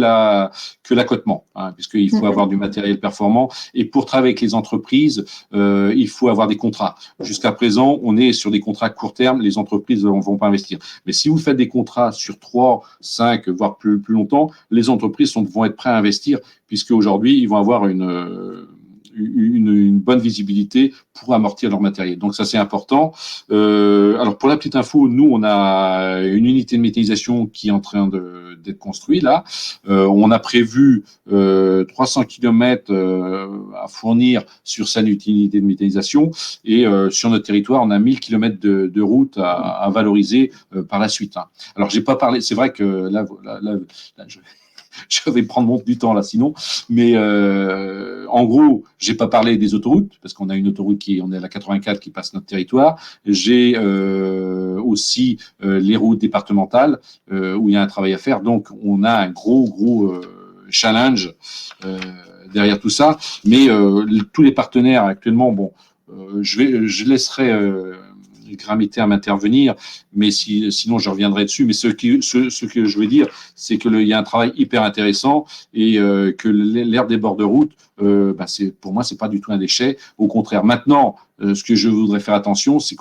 l'accotement, puisqu'il faut avoir du matériel performant. Et pour travailler avec les entreprises, il faut avoir des contrats. Jusqu'à présent, on est sur des contrats court terme, les entreprises ne vont pas investir. Mais si vous faites des contrats sur 3, 5, voire plus longtemps, les entreprises vont être prêtes à investir, puisque aujourd'hui, ils vont avoir une bonne visibilité pour amortir leur matériel. Donc ça, c'est important. Alors pour la petite info, nous, on a une unité de méthanisation qui est en train d'être construite là. On a prévu 300 km à fournir sur cette unité de méthanisation et sur notre territoire, on a 1000 km de route à valoriser par la suite. Alors j'ai pas parlé, c'est vrai que là je vais prendre du temps là sinon, mais en gros, j'ai pas parlé des autoroutes parce qu'on a une autoroute on est à la 84 qui passe notre territoire. J'ai aussi les routes départementales où il y a un travail à faire. Donc on a un gros challenge derrière tout ça, mais tous les partenaires actuellement, bon, je laisserai Grammaire m'intervenir, mais sinon je reviendrai dessus. Mais ce que je veux dire, c'est qu'il y a un travail hyper intéressant et que l'herbe des bords de route, pour moi, c'est pas du tout un déchet. Au contraire, maintenant, ce que je voudrais faire attention, c'est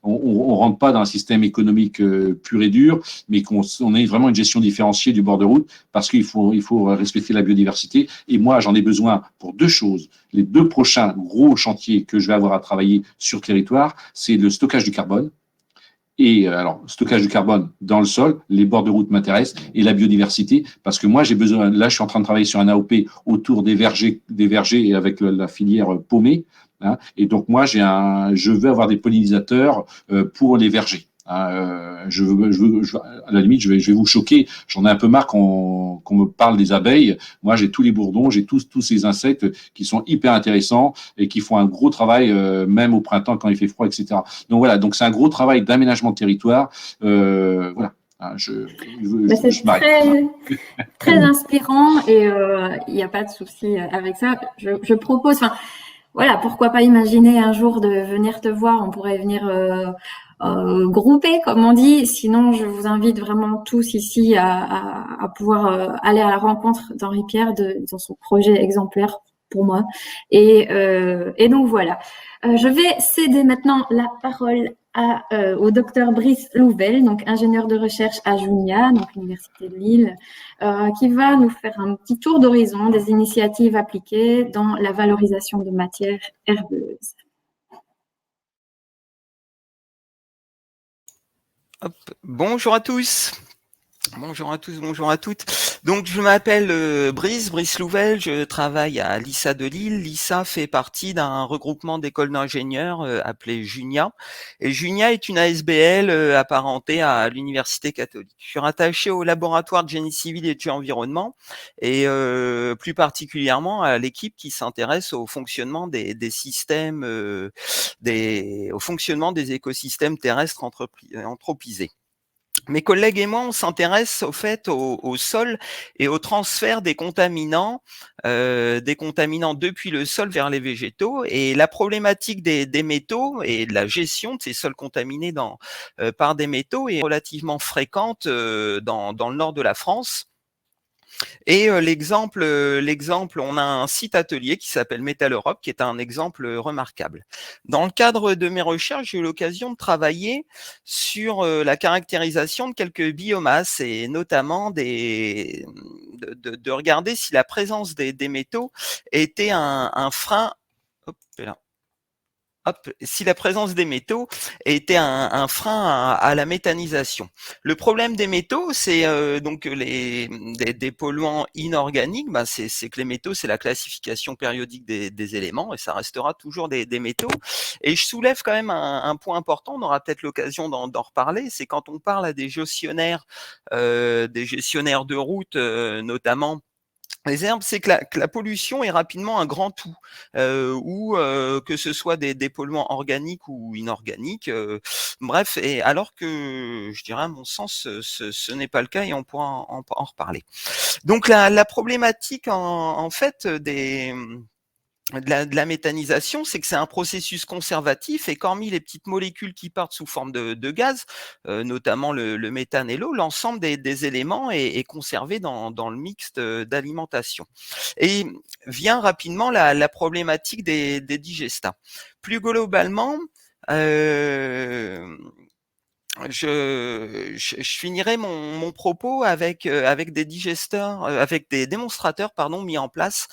on rentre pas dans un système économique pur et dur, mais qu'on ait vraiment une gestion différenciée du bord de route, parce qu'il faut respecter la biodiversité. Et moi, j'en ai besoin pour deux choses. Les 2 prochains gros chantiers que je vais avoir à travailler sur le territoire, c'est le stockage du carbone. Et alors, stockage du carbone dans le sol, les bords de route m'intéressent, et la biodiversité, parce que moi, j'ai besoin, là, je suis en train de travailler sur un AOP autour des vergers et avec la filière paumée, et donc moi, je veux avoir des pollinisateurs pour les vergers. À la limite, je vais vous choquer. J'en ai un peu marre qu'on me parle des abeilles. Moi, j'ai tous les bourdons, j'ai tous ces insectes qui sont hyper intéressants et qui font un gros travail, même au printemps quand il fait froid, etc. Donc voilà, donc c'est un gros travail d'aménagement de territoire. Voilà. C'est très inspirant et il n'y a pas de souci avec ça. Je propose, voilà, pourquoi pas imaginer un jour de venir te voir. On pourrait venir grouper, comme on dit. Sinon, je vous invite vraiment tous ici à pouvoir aller à la rencontre d'Henri-Pierre dans son projet exemplaire pour moi. Et donc voilà. Je vais céder maintenant la parole au docteur Brice Louvel, donc ingénieur de recherche à Junia, donc l'Université de Lille, qui va nous faire un petit tour d'horizon des initiatives appliquées dans la valorisation de matières herbeuses. Hop. Bonjour à tous. Bonjour à tous, bonjour à toutes. Donc, je m'appelle Brice Louvel, je travaille à l'ISA de Lille. L'ISA fait partie d'un regroupement d'écoles d'ingénieurs appelé Junia. Et Junia est une ASBL apparentée à l'Université catholique. Je suis rattaché au laboratoire de génie civil et de environnement et plus particulièrement à l'équipe qui s'intéresse au fonctionnement des systèmes, au fonctionnement des écosystèmes terrestres anthropisés. Mes collègues et moi, on s'intéresse au fait au sol et au transfert des contaminants depuis le sol vers les végétaux. Et la problématique des métaux et de la gestion de ces sols contaminés par des métaux est relativement fréquente dans le nord de la France. Et l'exemple, on a un site atelier qui s'appelle Métal Europe, qui est un exemple remarquable. Dans le cadre de mes recherches, j'ai eu l'occasion de travailler sur la caractérisation de quelques biomasses et notamment de regarder si la présence des métaux était un frein. Hop, là. Si la présence des métaux était un frein à la méthanisation. Le problème des métaux, c'est donc des polluants inorganiques. C'est que les métaux, c'est la classification périodique des éléments et ça restera toujours des métaux. Et je soulève quand même un point important. On aura peut-être l'occasion d'en reparler. C'est quand on parle à des gestionnaires de route, notamment. Les herbes, c'est que la pollution est rapidement un grand tout, ou que ce soit des polluants organiques ou inorganiques, bref, et alors que je dirais à mon sens, ce n'est pas le cas et on pourra en reparler. Donc la problématique en fait de la méthanisation, c'est que c'est un processus conservatif et qu'hormis les petites molécules qui partent sous forme de gaz, notamment le méthane et l'eau, l'ensemble des éléments est conservé dans le mixte d'alimentation. Et vient rapidement la problématique des digestats. Plus globalement, je finirai mon propos avec des digesteurs, avec des démonstrateurs mis en place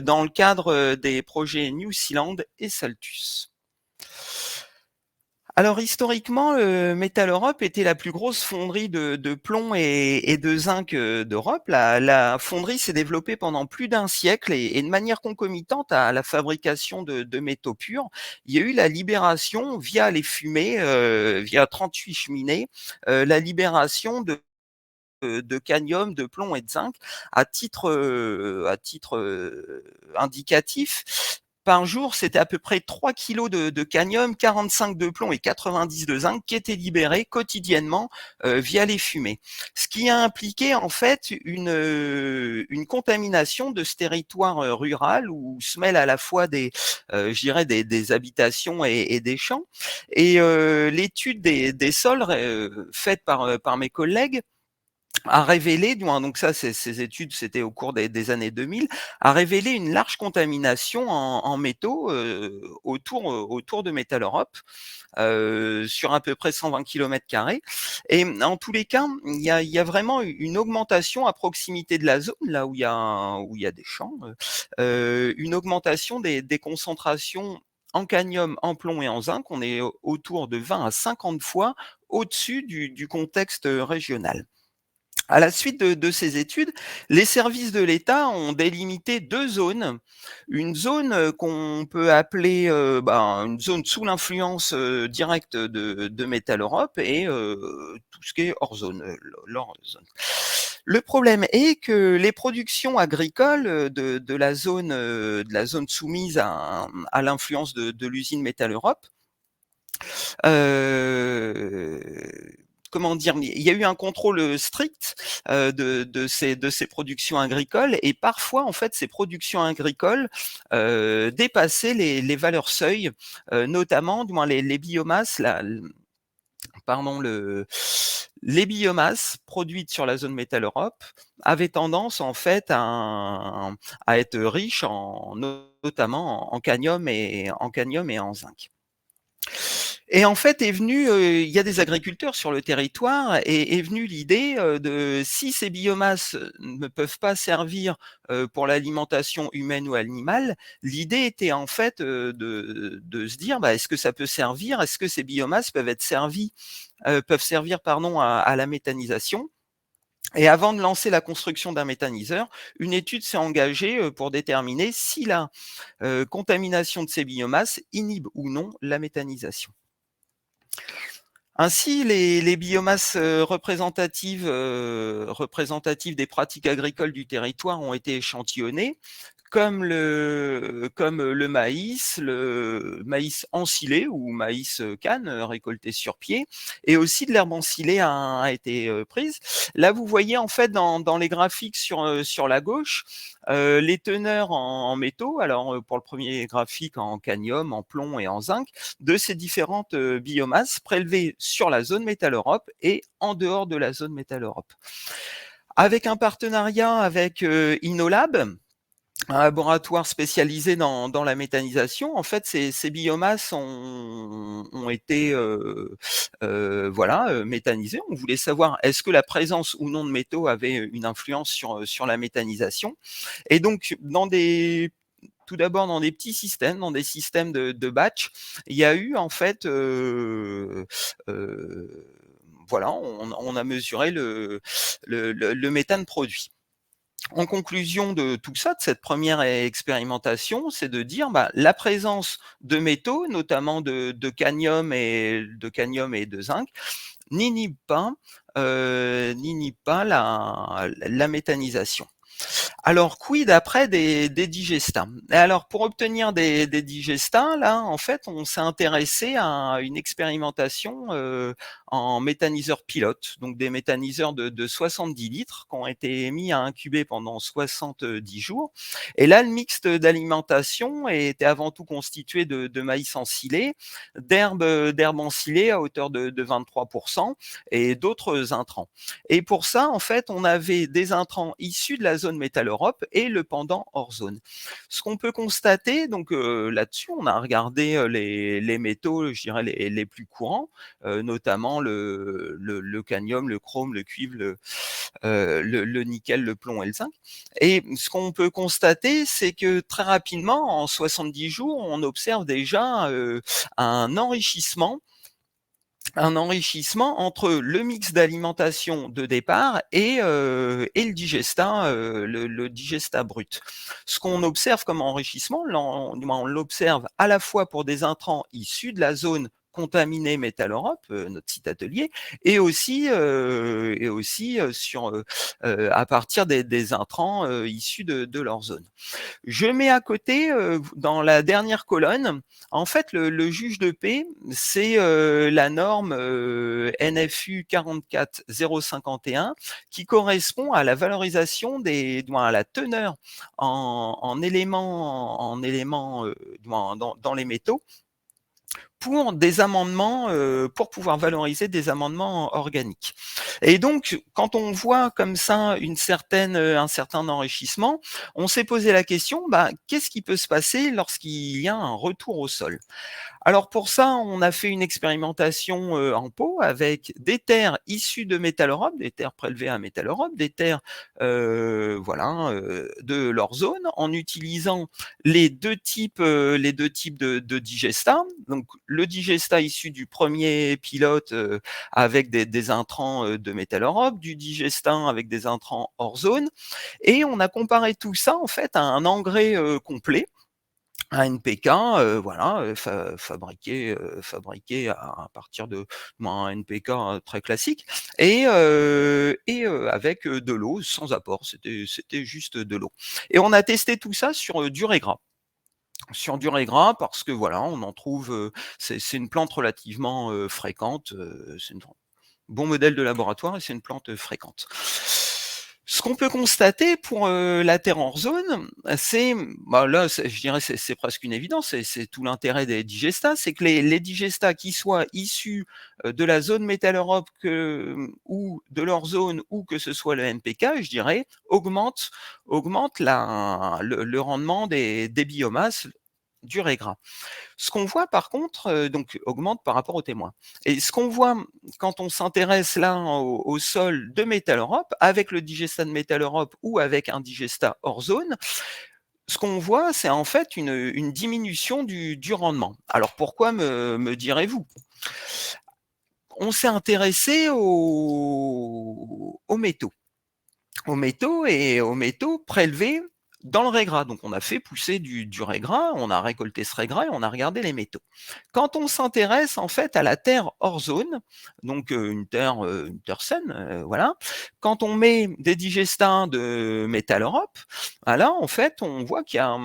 dans le cadre des projets New Zealand et Saltus. Alors historiquement, Métal Europe était la plus grosse fonderie de plomb et de zinc d'Europe. La fonderie s'est développée pendant plus d'un siècle et de manière concomitante à la fabrication de métaux purs. Il y a eu la libération via les fumées, via 38 cheminées, la libération de cadmium, de plomb et de zinc à titre indicatif. Par jour, c'était à peu près 3 kilos de cadmium, 45 de plomb et 90 de zinc qui étaient libérés quotidiennement via les fumées. Ce qui a impliqué en fait une contamination de ce territoire rural où se mêlent à la fois des habitations et des champs. Et l'étude des sols faite par mes collègues a révélé, donc ça, ces études, c'était au cours des années 2000, a révélé une large contamination en métaux autour de Métal Europe, sur à peu près 120 km². Et en tous les cas, il y a vraiment une augmentation à proximité de la zone, là où il y a des champs, une augmentation des concentrations en cadmium, en plomb et en zinc. On est autour de 20 à 50 fois au-dessus du contexte régional. À la suite de ces études, les services de l'État ont délimité 2 zones. Une zone qu'on peut appeler une zone sous l'influence directe de Métal Europe et tout ce qui est hors zone. Le problème est que les productions agricoles de la zone soumise à l'influence de l'usine Métal Europe, il y a eu un contrôle strict de ces productions agricoles et parfois en fait ces productions agricoles dépassaient les valeurs seuil, notamment les biomasses, les biomasses produites sur la zone Métal Europe avaient tendance en fait à être riches notamment en cadmium et en zinc. Et en fait il y a des agriculteurs sur le territoire et est venue l'idée de si ces biomasses ne peuvent pas servir pour l'alimentation humaine ou animale, l'idée était en fait de se dire est-ce que ça peut servir, est-ce que ces biomasses peuvent servir à la méthanisation. Et avant de lancer la construction d'un méthaniseur, une étude s'est engagée pour déterminer si la contamination de ces biomasses inhibe ou non la méthanisation. Ainsi, les biomasses représentatives des pratiques agricoles du territoire ont été échantillonnées, comme le maïs ensilé ou maïs canne récolté sur pied, et aussi de l'herbe ensilée a été prise. Là, vous voyez en fait dans les graphiques sur la gauche les teneurs en métaux. Alors pour le premier graphique en cadmium, en plomb et en zinc, de ces différentes biomasses prélevées sur la zone Métal Europe et en dehors de la zone Métal Europe. Avec un partenariat avec Innolab, un laboratoire spécialisé dans la méthanisation, en fait, ces biomasses ont été méthanisées. On voulait savoir est-ce que la présence ou non de métaux avait une influence sur la méthanisation. Et donc, tout d'abord dans des petits systèmes, dans des systèmes de batch, il y a eu en fait on a mesuré le méthane produit. En conclusion de tout ça, de cette première expérimentation, c'est de dire la présence de métaux, notamment de cadmium et de zinc, n'inhibe pas la méthanisation. Alors, quid après des digestats? Alors, pour obtenir des digestats, là, en fait, on s'est intéressé à une expérimentation en méthaniseurs pilotes, donc des méthaniseurs de 70 litres qui ont été mis à incuber pendant 70 jours. Et là, le mixte d'alimentation était avant tout constitué de maïs ensilé, d'herbe ensilée à hauteur de 23% et d'autres intrants. Et pour ça, en fait, on avait des intrants issus de la zone Métal Europe et le pendant hors zone. Ce qu'on peut constater, donc là-dessus, on a regardé les métaux, je dirais les plus courants, notamment le cadmium, le chrome, le cuivre, le nickel, le plomb et le zinc. Et ce qu'on peut constater, c'est que très rapidement, en 70 jours, on observe déjà un enrichissement entre le mix d'alimentation de départ et le digestat brut. Ce qu'on observe comme enrichissement, on l'observe à la fois pour des intrants issus de la zone contaminée Métal Europe, notre site atelier, et aussi à partir des intrants issus de leur zone. Je mets à côté, dans la dernière colonne, en fait, le juge de paix, c'est la norme NFU 44051 qui correspond à la valorisation à la teneur en éléments dans les métaux pour des amendements, pour pouvoir valoriser des amendements organiques. Et donc, quand on voit comme ça un certain enrichissement, on s'est posé la question, qu'est-ce qui peut se passer lorsqu'il y a un retour au sol? Alors pour ça, on a fait une expérimentation en pot avec des terres issues de Métal Europe, des terres prélevées à Métal Europe, des terres de leur zone, en utilisant les deux types de digestats. Donc le digestat issu du premier pilote avec des intrants de Métal Europe, du digestat avec des intrants hors zone, et on a comparé tout ça en fait à un engrais complet, un NPK, fabriqué à partir un NPK très classique, et avec de l'eau sans apport, c'était juste de l'eau. Et on a testé tout ça sur du raies gras. Sur du raies gras parce que on en trouve, c'est une plante relativement fréquente, c'est un bon modèle de laboratoire et c'est une plante fréquente. Ce qu'on peut constater pour la terre hors zone, c'est, je dirais, c'est presque une évidence, c'est tout l'intérêt des digestats, c'est que les digestats qui soient issus de la zone Métal Europe ou de leur zone, ou que ce soit le NPK, je dirais, augmente le rendement des biomasses du raies gras. Ce qu'on voit par contre, donc augmente par rapport aux témoins. Et ce qu'on voit quand on s'intéresse là au sol de Métal Europe, avec le digestat de Métal Europe ou avec un digestat hors zone, ce qu'on voit, c'est en fait une diminution du rendement. Alors pourquoi me direz-vous? On s'est intéressé aux métaux. aux métaux prélevés dans le raie gras. Donc on a fait pousser du raie gras, on a récolté ce raie gras et on a regardé les métaux. Quand on s'intéresse en fait à la terre hors zone, donc une terre saine, voilà, quand on met des digestats de Metal Europe, là en fait on voit qu'il y a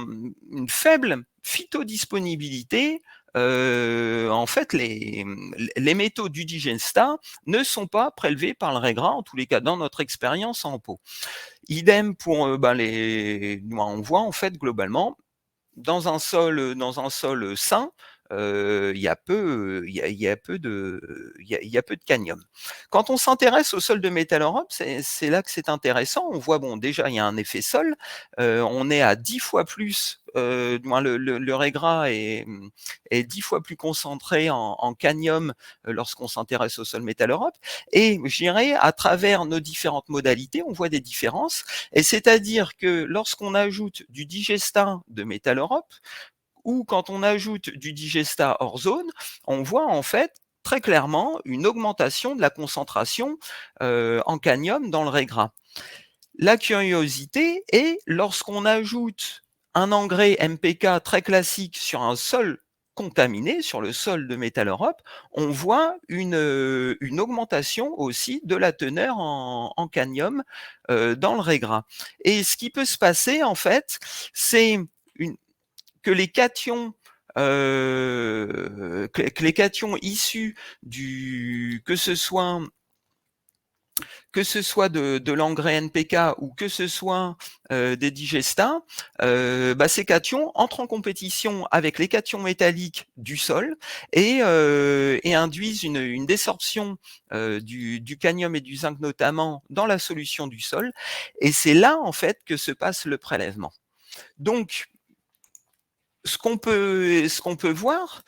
une faible phytodisponibilité. En fait, les métaux du digestat ne sont pas prélevés par le raie gras, en tous les cas dans notre expérience en pot. Idem pour on voit en fait globalement dans un sol sain, il y a peu de cadmium. Quand on s'intéresse au sol de Metal Europe, c'est là que c'est intéressant. On voit déjà il y a un effet sol. On est à 10 fois plus, le raie gras est 10 fois plus concentré en cadmium lorsqu'on s'intéresse au sol Metal Europe. Et je dirais à travers nos différentes modalités, on voit des différences. Et c'est-à-dire que lorsqu'on ajoute du digestat de Metal Europe, ou quand on ajoute du digestat hors zone, on voit en fait très clairement une augmentation de la concentration en cadmium dans le raie gras. La curiosité est lorsqu'on ajoute un engrais MPK très classique sur un sol contaminé, sur le sol de Metal Europe, on voit une augmentation aussi de la teneur en cadmium dans le raie gras. Et ce qui peut se passer en fait, c'est que les cations issus que ce soit de l'engrais NPK ou que ce soit des digestats, ces cations entrent en compétition avec les cations métalliques du sol et induisent une désorption du cadmium et du zinc notamment dans la solution du sol. Et c'est là en fait que se passe le prélèvement. Donc, ce qu'on peut voir,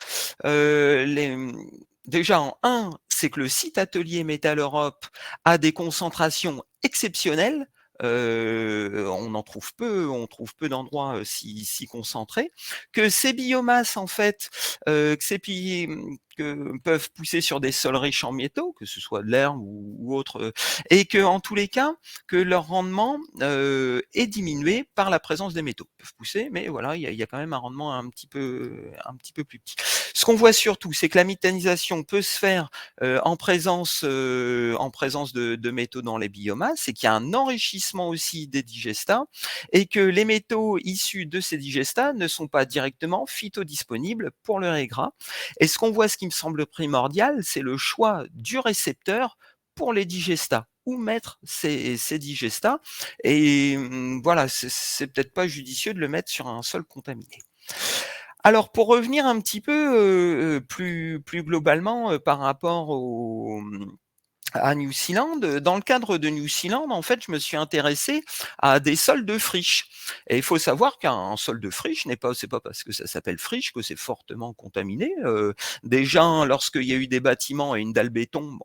déjà en 1, c'est que le site atelier Metal Europe a des concentrations exceptionnelles. On trouve peu d'endroits si concentrés, que ces biomasses en fait, que peuvent pousser sur des sols riches en métaux, que ce soit de l'herbe ou autre, et que en tous les cas, que leur rendement est diminué par la présence des métaux. Ils peuvent pousser, mais voilà, il y a quand même un rendement un petit peu plus petit. Ce qu'on voit surtout, c'est que la méthanisation peut se faire en présence de métaux dans les biomasses, et qu'il y a un enrichissement aussi des digestats, et que les métaux issus de ces digestats ne sont pas directement phytodisponibles pour le raie gras. Et ce qu'on voit, ce qui me semble primordial, c'est le choix du récepteur pour les digestats. Où mettre ces digestats, et voilà, c'est peut-être pas judicieux de le mettre sur un sol contaminé. Alors pour revenir un petit peu plus globalement par rapport à New Zealand, dans le cadre de New Zealand, en fait, je me suis intéressé à des sols de friche. Et il faut savoir qu'un sol de friche c'est pas parce que ça s'appelle friche que c'est fortement contaminé. Déjà, lorsqu'il y a eu des bâtiments et une dalle béton,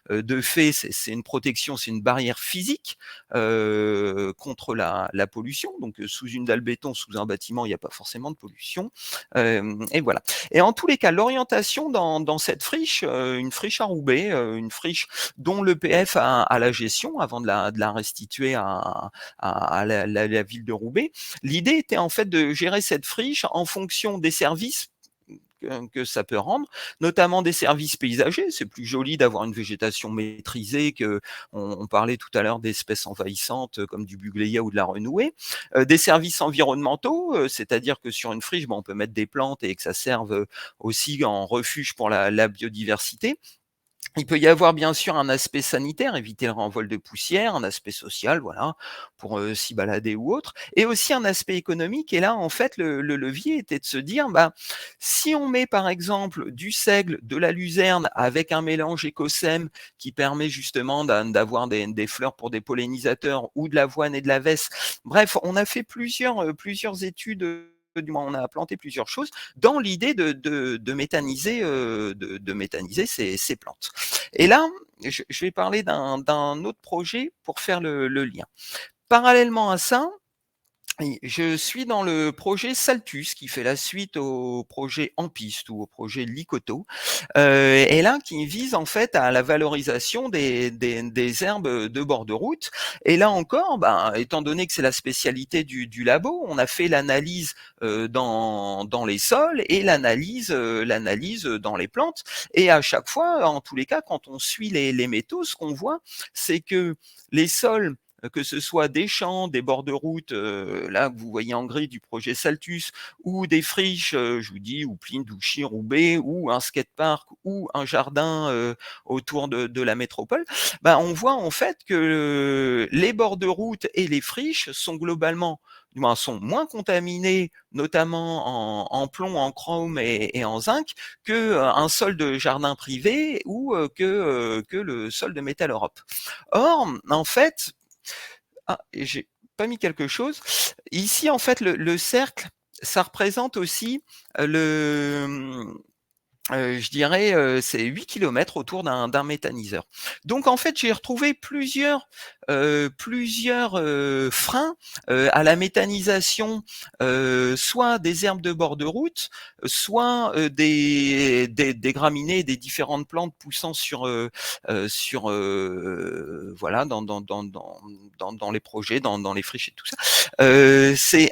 de fait, c'est une protection, c'est une barrière physique contre la pollution. Donc, sous une dalle béton, sous un bâtiment, il n'y a pas forcément de pollution. Et voilà. Et en tous les cas, l'orientation dans cette friche, une friche à Roubaix, une friche dont l'EPF a la gestion avant de la restituer à la ville de Roubaix. L'idée était en fait de gérer cette friche en fonction des services que ça peut rendre, notamment des services paysagers. C'est plus joli d'avoir une végétation maîtrisée, que on parlait tout à l'heure d'espèces envahissantes comme du bugléia ou de la renouée. Des services environnementaux, c'est-à-dire que sur une friche, on peut mettre des plantes et que ça serve aussi en refuge pour la biodiversité. Il peut y avoir bien sûr un aspect sanitaire, éviter le renvol de poussière, un aspect social, voilà, pour s'y balader ou autre, et aussi un aspect économique. Et là, en fait, le levier était de se dire, si on met par exemple du seigle, de la luzerne avec un mélange écosème qui permet justement d'avoir des fleurs pour des pollinisateurs, ou de l'avoine et de la vesse, bref, on a fait plusieurs études. On a planté plusieurs choses dans l'idée de méthaniser ces plantes. Et là, je vais parler d'un autre projet pour faire le lien. Parallèlement à ça, Je suis dans le projet Saltus, qui fait la suite au projet En Piste ou au projet Licoto, et là qui vise en fait à la valorisation des herbes de bord de route. Et là encore, étant donné que c'est la spécialité du labo, on a fait l'analyse dans les sols et l'analyse dans les plantes. Et à chaque fois, en tous les cas, quand on suit les métaux, ce qu'on voit, c'est que les sols, que ce soit des champs, des bords de route, là que vous voyez en gris du projet Saltus, ou des friches, je vous dis, ou Plin, Douchy, Roubaix, ou un skatepark, ou un jardin autour de la métropole, on voit en fait que les bords de route et les friches sont globalement sont moins contaminés, notamment en plomb, en chrome et en zinc, que un sol de jardin privé ou que le sol de Métal Europe. Or, en fait, et j'ai pas mis quelque chose. Ici, en fait, le cercle, ça représente aussi je dirais, c'est 8 kilomètres autour d'un méthaniseur. Donc en fait, j'ai retrouvé plusieurs freins à la méthanisation, soit des herbes de bord de route, soit des graminées, des différentes plantes poussant voilà, dans les projets, dans les friches et tout ça. C'est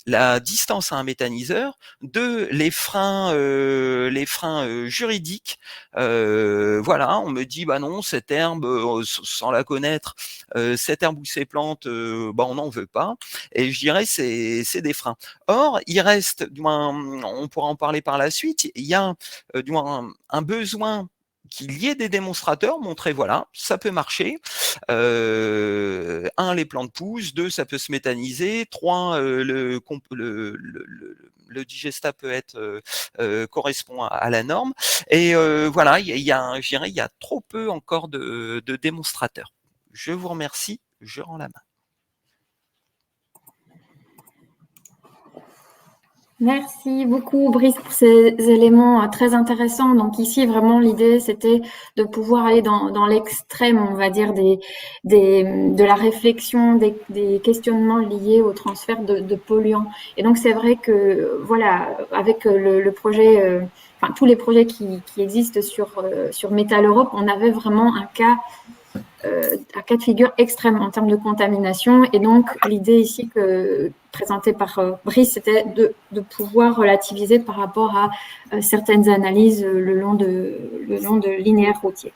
la distance à un méthaniseur, 2, les freins juridiques. Voilà, on me dit non, cette herbe, sans la connaître, cette herbe ou ces plantes, on n'en veut pas. Et je dirais c'est des freins. Or, il reste, du moins, on pourra en parler par la suite. Il y a du moins un besoin qu'il y ait des démonstrateurs, montrer voilà, ça peut marcher. 1, les plantes poussent, 2, ça peut se méthaniser, 3, le digestat peut être correspond à la norme. Et voilà, je dirais, il y a trop peu encore de démonstrateurs. Je vous remercie, je rends la main. Merci beaucoup, Brice, pour ces éléments très intéressants. Donc ici, vraiment, l'idée, c'était de pouvoir aller dans l'extrême, on va dire, de la réflexion, des questionnements liés au transfert de polluants. Et donc, c'est vrai que, voilà, avec le projet, enfin, tous les projets qui existent sur Métal Europe, on avait vraiment un cas de figure extrême en termes de contamination. Et donc, l'idée ici présentée par Brice, c'était de pouvoir relativiser par rapport à certaines analyses le long de linéaires routiers.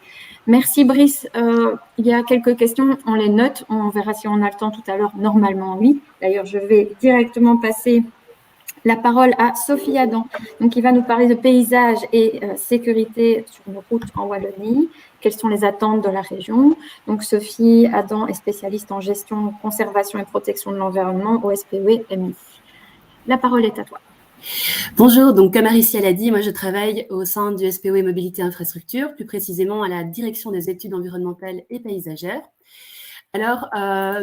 Merci Brice. Il y a quelques questions, on les note, on verra si on a le temps tout à l'heure. Normalement, oui. D'ailleurs, je vais directement passer la parole à Sophie Adam, donc qui va nous parler de paysage et sécurité sur nos routes en Wallonie. Quelles sont les attentes de la région? Donc Sophie Adam est spécialiste en gestion, conservation et protection de l'environnement au SPW MI. La parole est à toi. Bonjour, donc comme Aricia l'a dit, moi je travaille au sein du SPW Mobilité Infrastructure, plus précisément à la direction des études environnementales et paysagères. Alors,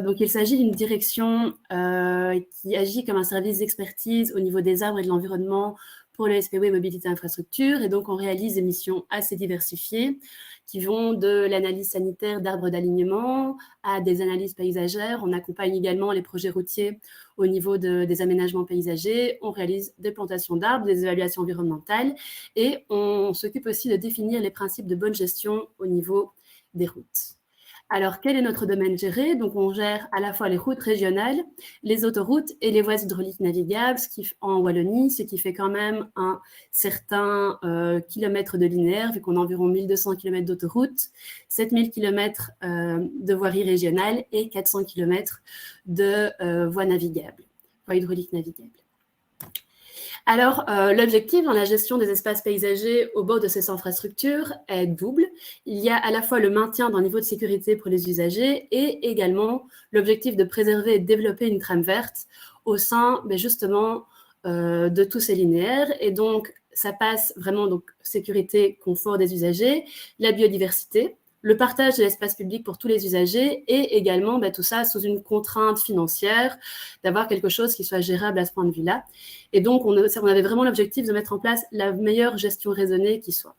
donc il s'agit d'une direction qui agit comme un service d'expertise au niveau des arbres et de l'environnement pour le SPW Mobilité Infrastructure. Et donc, on réalise des missions assez diversifiées qui vont de l'analyse sanitaire d'arbres d'alignement à des analyses paysagères. On accompagne également les projets routiers au niveau des aménagements paysagers. On réalise des plantations d'arbres, des évaluations environnementales et on s'occupe aussi de définir les principes de bonne gestion au niveau des routes. Alors, quel est notre domaine géré? Donc, on gère à la fois les routes régionales, les autoroutes et les voies hydrauliques navigables en Wallonie, ce qui fait quand même un certain kilomètre de linéaire, vu qu'on a environ 1200 km d'autoroutes, 7000 km de voiries régionales et 400 km de voies navigables, voies hydrauliques navigables. Alors, l'objectif dans la gestion des espaces paysagers au bord de ces infrastructures est double. Il y a à la fois le maintien d'un niveau de sécurité pour les usagers et également l'objectif de préserver et de développer une trame verte au sein justement de tous ces linéaires. Et donc, ça passe vraiment donc sécurité, confort des usagers, la biodiversité, le partage de l'espace public pour tous les usagers et également tout ça sous une contrainte financière, d'avoir quelque chose qui soit gérable à ce point de vue-là. Et donc, on avait vraiment l'objectif de mettre en place la meilleure gestion raisonnée qui soit.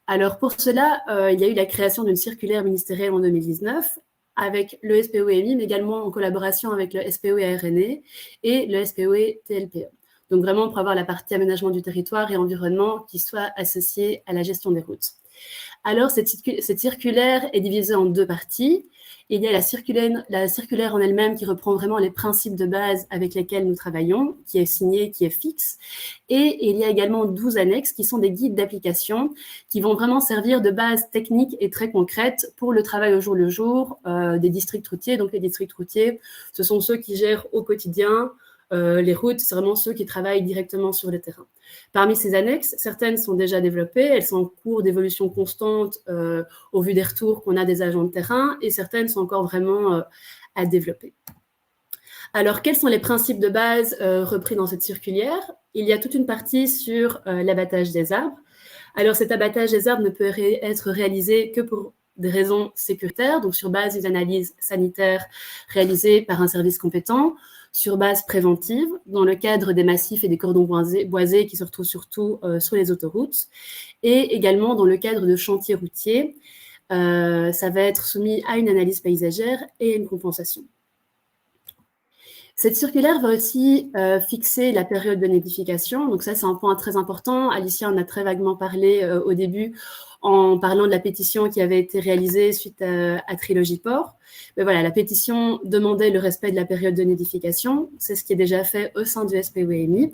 Alors, pour cela, il y a eu la création d'une circulaire ministérielle en 2019 avec le SPOEMI, mais également en collaboration avec le SPOE-RNE et le SPOE-TLPE. Donc vraiment pour avoir la partie aménagement du territoire et environnement qui soit associée à la gestion des routes. Alors, cette circulaire est divisée en deux parties. Il y a la circulaire en elle-même qui reprend vraiment les principes de base avec lesquels nous travaillons, qui est signée, qui est fixe. Et il y a également 12 annexes qui sont des guides d'application qui vont vraiment servir de base technique et très concrète pour le travail au jour le jour des districts routiers. Donc, les districts routiers, ce sont ceux qui gèrent au quotidien les routes, c'est vraiment ceux qui travaillent directement sur le terrain. Parmi ces annexes, certaines sont déjà développées, elles sont en cours d'évolution constante au vu des retours qu'on a des agents de terrain, et certaines sont encore vraiment à développer. Alors, quels sont les principes de base repris dans cette circulaire? Il y a toute une partie sur l'abattage des arbres. Alors, cet abattage des arbres ne peut être réalisé que pour des raisons sécuritaires, donc sur base des analyses sanitaires réalisées par un service compétent, sur base préventive, dans le cadre des massifs et des cordons boisés qui se retrouvent surtout sur les autoroutes, et également dans le cadre de chantiers routiers. Ça va être soumis à une analyse paysagère et une compensation. Cette circulaire va aussi fixer la période de nidification. Donc ça, c'est un point très important. Alicia en a très vaguement parlé au début en parlant de la pétition qui avait été réalisée suite à Trilogie Port. Mais voilà, la pétition demandait le respect de la période de nidification. C'est ce qui est déjà fait au sein du SPOEMI,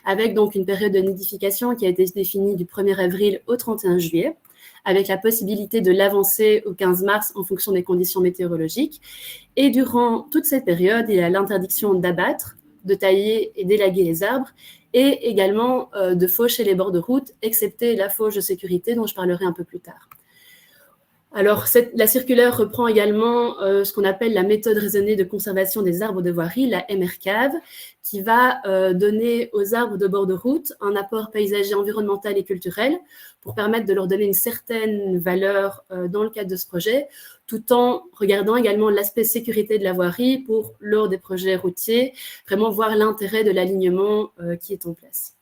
avec donc une période de nidification qui a été définie du 1er avril au 31 juillet, avec la possibilité de l'avancer au 15 mars en fonction des conditions météorologiques. Et durant toute cette période, il y a l'interdiction d'abattre, de tailler et d'élaguer les arbres, et également de faucher les bords de route, excepté la fauche de sécurité dont je parlerai un peu plus tard. Alors, la circulaire reprend également ce qu'on appelle la méthode raisonnée de conservation des arbres de voirie, la MRCAV, qui va donner aux arbres de bord de route un apport paysager, environnemental et culturel pour permettre de leur donner une certaine valeur dans le cadre de ce projet, tout en regardant également l'aspect sécurité de la voirie pour, lors des projets routiers, vraiment voir l'intérêt de l'alignement qui est en place.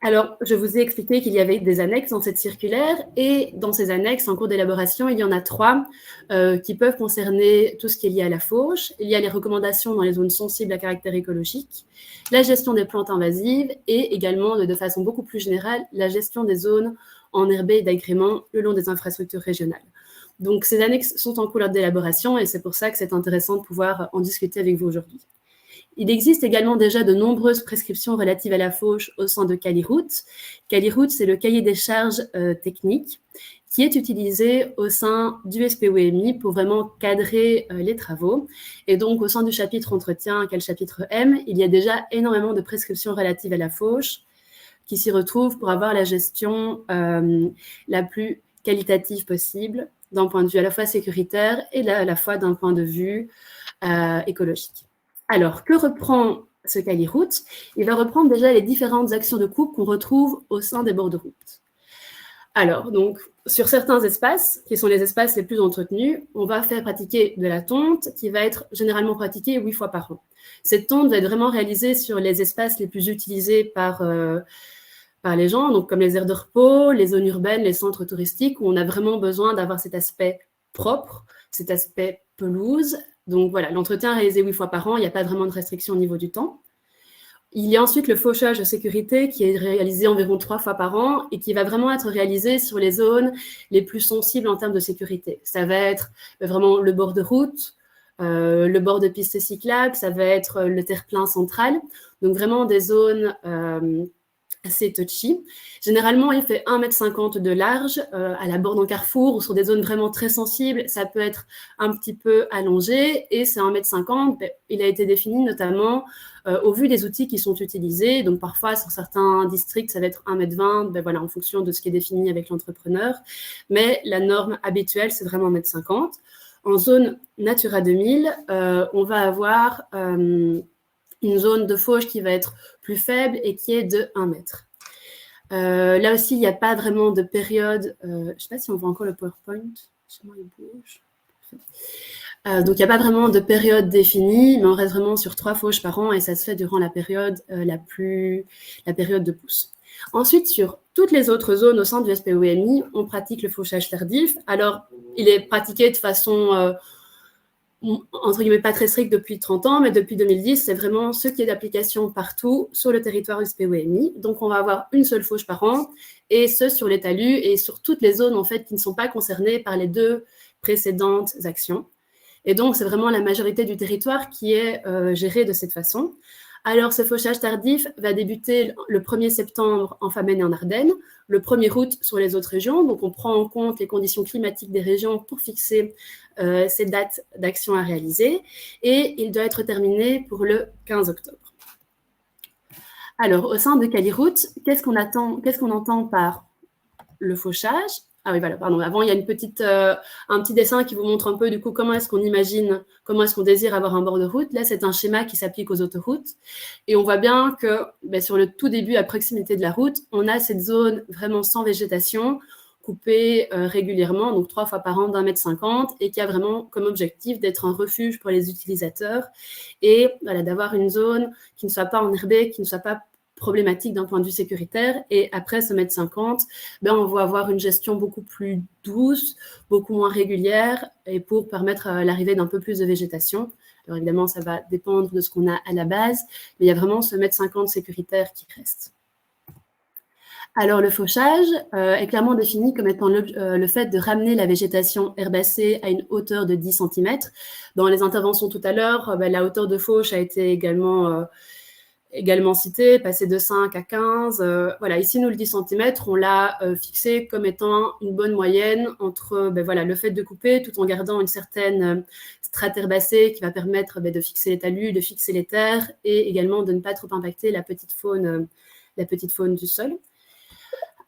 Alors, je vous ai expliqué qu'il y avait des annexes dans cette circulaire et dans ces annexes, en cours d'élaboration, il y en a 3 qui peuvent concerner tout ce qui est lié à la fauche. Il y a les recommandations dans les zones sensibles à caractère écologique, la gestion des plantes invasives et également, de façon beaucoup plus générale, la gestion des zones enherbées d'agrément le long des infrastructures régionales. Donc, ces annexes sont en cours d'élaboration et c'est pour ça que c'est intéressant de pouvoir en discuter avec vous aujourd'hui. Il existe également déjà de nombreuses prescriptions relatives à la fauche au sein de Caliroute. Caliroute, c'est le cahier des charges techniques qui est utilisé au sein du SPOEMI pour vraiment cadrer les travaux. Et donc, au sein du chapitre entretien, qui est le chapitre M, il y a déjà énormément de prescriptions relatives à la fauche qui s'y retrouvent pour avoir la gestion la plus qualitative possible d'un point de vue à la fois sécuritaire et à la fois d'un point de vue écologique. Alors, que reprend ce cahier route? Il va reprendre déjà les différentes actions de coupe qu'on retrouve au sein des bords de route. Alors, donc, sur certains espaces, qui sont les espaces les plus entretenus, on va faire pratiquer de la tonte qui va être généralement pratiquée 8 fois par an. Cette tonte va être vraiment réalisée sur les espaces les plus utilisés par les gens, donc comme les aires de repos, les zones urbaines, les centres touristiques, où on a vraiment besoin d'avoir cet aspect propre, cet aspect pelouse. Donc voilà, l'entretien est réalisé 8 fois par an, il n'y a pas vraiment de restriction au niveau du temps. Il y a ensuite le fauchage de sécurité qui est réalisé environ 3 fois par an et qui va vraiment être réalisé sur les zones les plus sensibles en termes de sécurité. Ça va être vraiment le bord de route, le bord de piste cyclable, ça va être le terre-plein central. Donc vraiment des zones assez touchy. Généralement, il fait 1,50 m de large à la borne en carrefour ou sur des zones vraiment très sensibles. Ça peut être un petit peu allongé et c'est 1,50 m. Il a été défini notamment au vu des outils qui sont utilisés. Donc, parfois, sur certains districts, ça va être 1,20 m, ben voilà, en fonction de ce qui est défini avec l'entrepreneur. Mais la norme habituelle, c'est vraiment 1,50 m. En zone Natura 2000, on va avoir une zone de fauche qui va être plus faible et qui est de 1 mètre. Là aussi, il n'y a pas vraiment de période. Je ne sais pas si on voit encore le PowerPoint. Chez moi, il bouge. Donc, il n'y a pas vraiment de période définie, mais on reste vraiment sur 3 fauches par an et ça se fait durant la période, la période de pousse. Ensuite, sur toutes les autres zones au sein du SPOMI, on pratique le fauchage tardif. Alors, il est pratiqué de façon, entre guillemets, pas très stricte depuis 30 ans, mais depuis 2010, c'est vraiment ce qui est d'application partout sur le territoire du SPOMI. Donc, on va avoir une seule fauche par an, et ce, sur les talus et sur toutes les zones, en fait, qui ne sont pas concernées par les 2 précédentes actions. Et donc, c'est vraiment la majorité du territoire qui est gérée de cette façon. Alors, ce fauchage tardif va débuter le 1er septembre en Famenne et en Ardennes, le 1er août sur les autres régions. Donc, on prend en compte les conditions climatiques des régions pour fixer ces dates d'action à réaliser. Et il doit être terminé pour le 15 octobre. Alors, au sein de Caliroute, qu'est-ce qu'on entend par le fauchage? Ah oui, voilà, pardon. Avant, il y a un petit dessin qui vous montre un peu, du coup, comment est-ce qu'on imagine, comment est-ce qu'on désire avoir un bord de route. Là, c'est un schéma qui s'applique aux autoroutes. Et on voit bien que sur le tout début, à proximité de la route, on a cette zone vraiment sans végétation, coupée régulièrement, donc 3 fois par an d'1,50 m, et qui a vraiment comme objectif d'être un refuge pour les utilisateurs et voilà, d'avoir une zone qui ne soit pas enherbée, qui ne soit pas problématique d'un point de vue sécuritaire. Et après ce 1,50 m, on va avoir une gestion beaucoup plus douce, beaucoup moins régulière, et pour permettre l'arrivée d'un peu plus de végétation. Alors évidemment, ça va dépendre de ce qu'on a à la base, mais il y a vraiment ce 1,50 m sécuritaire qui reste. Alors le fauchage est clairement défini comme étant le fait de ramener la végétation herbacée à une hauteur de 10 cm. Dans les interventions tout à l'heure, la hauteur de fauche a été également cité, passer de 5 à 15. Voilà, ici, nous, le 10 cm, on l'a fixé comme étant une bonne moyenne entre le fait de couper tout en gardant une certaine strate herbacée qui va permettre de fixer les talus, de fixer les terres et également de ne pas trop impacter la petite faune du sol.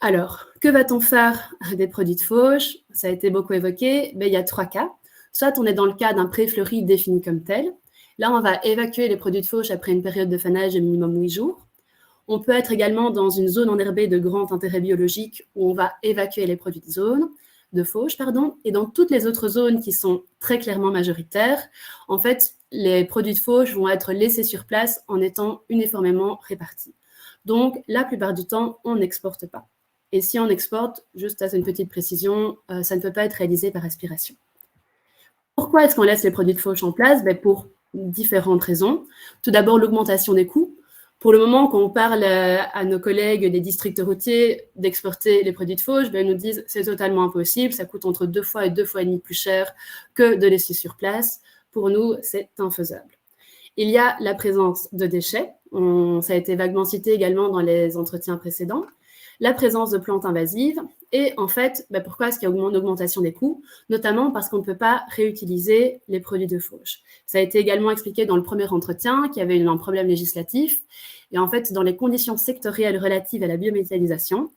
Alors, que va-t-on faire des produits de fauche? Ça a été beaucoup évoqué. Il y a 3 cas. Soit on est dans le cas d'un pré-fleuri défini comme tel. Là, on va évacuer les produits de fauche après une période de fanage de minimum 8 jours. On peut être également dans une zone enherbée de grand intérêt biologique où on va évacuer les produits de fauche. Et dans toutes les autres zones qui sont très clairement majoritaires, en fait, les produits de fauche vont être laissés sur place en étant uniformément répartis. Donc, la plupart du temps, on n'exporte pas. Et si on exporte, juste à une petite précision, ça ne peut pas être réalisé par aspiration. Pourquoi est-ce qu'on laisse les produits de fauche en place? Pour différentes raisons. Tout d'abord, l'augmentation des coûts. Pour le moment, quand on parle à nos collègues des districts routiers d'exporter les produits de fauche, ils nous disent c'est totalement impossible, ça coûte entre 2 fois et 2 fois et demi plus cher que de laisser sur place. Pour nous, c'est infaisable. Il y a la présence de déchets, ça a été vaguement cité également dans les entretiens précédents, la présence de plantes invasives, et en fait, pourquoi est-ce qu'il y a une augmentation des coûts? Notamment parce qu'on ne peut pas réutiliser les produits de fauche. Ça a été également expliqué dans le premier entretien qu'il y avait un problème législatif, et en fait, dans les conditions sectorielles relatives à la biométhanisation,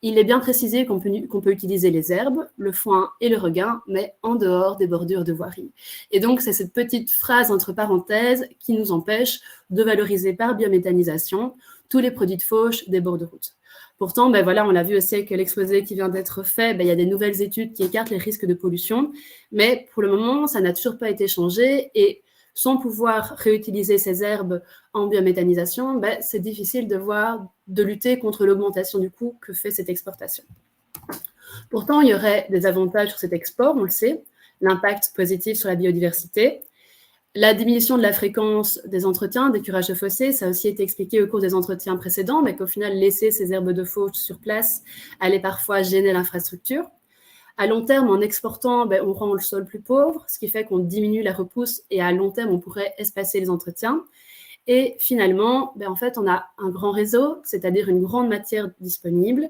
il est bien précisé qu'on peut utiliser les herbes, le foin et le regain, mais en dehors des bordures de voirie. Et donc, c'est cette petite phrase entre parenthèses qui nous empêche de valoriser par biométhanisation tous les produits de fauche des bords de route. Pourtant, on l'a vu aussi avec l'exposé qui vient d'être fait, il y a des nouvelles études qui écartent les risques de pollution, mais pour le moment, ça n'a toujours pas été changé, et sans pouvoir réutiliser ces herbes en biométhanisation, c'est difficile de lutter contre l'augmentation du coût que fait cette exportation. Pourtant, il y aurait des avantages sur cet export, on le sait, l'impact positif sur la biodiversité, la diminution de la fréquence des entretiens, des curages de fossés, ça a aussi été expliqué au cours des entretiens précédents, mais qu'au final, laisser ces herbes de fauche sur place allait parfois gêner l'infrastructure. À long terme, en exportant, on rend le sol plus pauvre, ce qui fait qu'on diminue la repousse, et à long terme, on pourrait espacer les entretiens. Et finalement, en fait, on a un grand réseau, c'est-à-dire une grande matière disponible,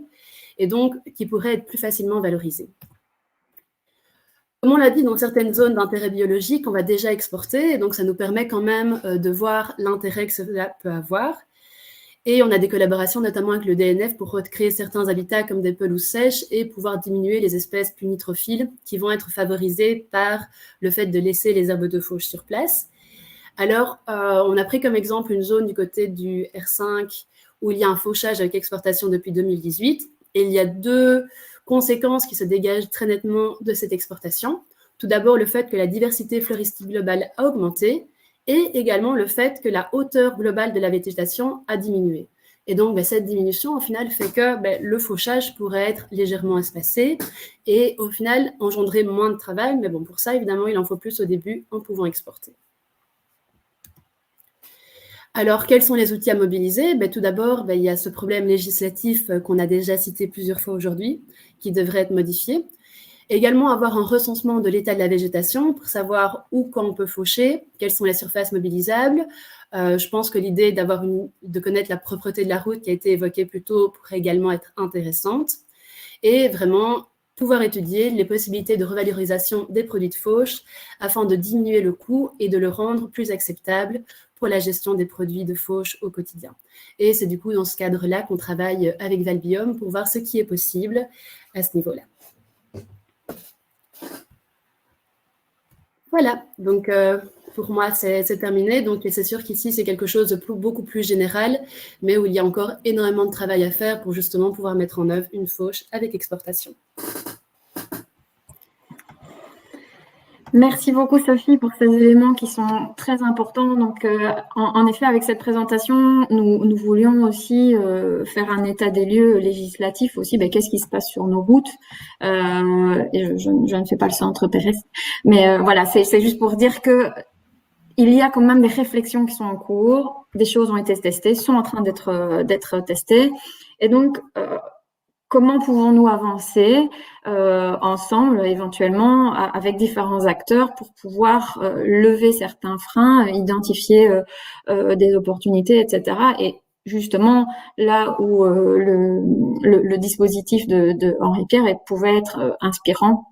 et donc qui pourrait être plus facilement valorisée. Comme on l'a dit, dans certaines zones d'intérêt biologique, on va déjà exporter, et donc ça nous permet quand même de voir l'intérêt que cela peut avoir. Et on a des collaborations notamment avec le DNF pour recréer certains habitats comme des pelouses sèches et pouvoir diminuer les espèces punitrophiles qui vont être favorisées par le fait de laisser les herbes de fauche sur place. Alors, on a pris comme exemple une zone du côté du R5 où il y a un fauchage avec exportation depuis 2018, et il y a 2 conséquences qui se dégagent très nettement de cette exportation. Tout d'abord, le fait que la diversité floristique globale a augmenté, et également le fait que la hauteur globale de la végétation a diminué. Et donc, cette diminution, au final, fait que le fauchage pourrait être légèrement espacé et, au final, engendrer moins de travail. Mais bon, pour ça, évidemment, il en faut plus au début en pouvant exporter. Alors, quels sont les outils à mobiliser? Tout d'abord, il y a ce problème législatif qu'on a déjà cité plusieurs fois aujourd'hui, qui devrait être modifié. Également, avoir un recensement de l'état de la végétation pour savoir où, quand on peut faucher, quelles sont les surfaces mobilisables. Je pense que l'idée de connaître la propreté de la route qui a été évoquée plus tôt pourrait également être intéressante. Et vraiment, pouvoir étudier les possibilités de revalorisation des produits de fauche afin de diminuer le coût et de le rendre plus acceptable pour la gestion des produits de fauche au quotidien. Et c'est du coup dans ce cadre-là qu'on travaille avec Valbiome pour voir ce qui est possible à ce niveau-là. Voilà, donc pour moi c'est terminé. Donc c'est sûr qu'ici c'est quelque chose de beaucoup plus général, mais où il y a encore énormément de travail à faire pour justement pouvoir mettre en œuvre une fauche avec exportation. Merci beaucoup Sophie pour ces éléments qui sont très importants. Donc, en effet, avec cette présentation, nous voulions aussi faire un état des lieux législatif aussi. Qu'est-ce qui se passe sur nos routes et je ne fais pas le centre pédestre, mais voilà, c'est juste pour dire que il y a quand même des réflexions qui sont en cours. Des choses ont été testées, sont en train d'être testées, et donc comment pouvons-nous avancer ensemble, éventuellement, avec différents acteurs pour pouvoir lever certains freins, identifier des opportunités, etc. Et justement, là où le dispositif de Henri Pierre pouvait être inspirant,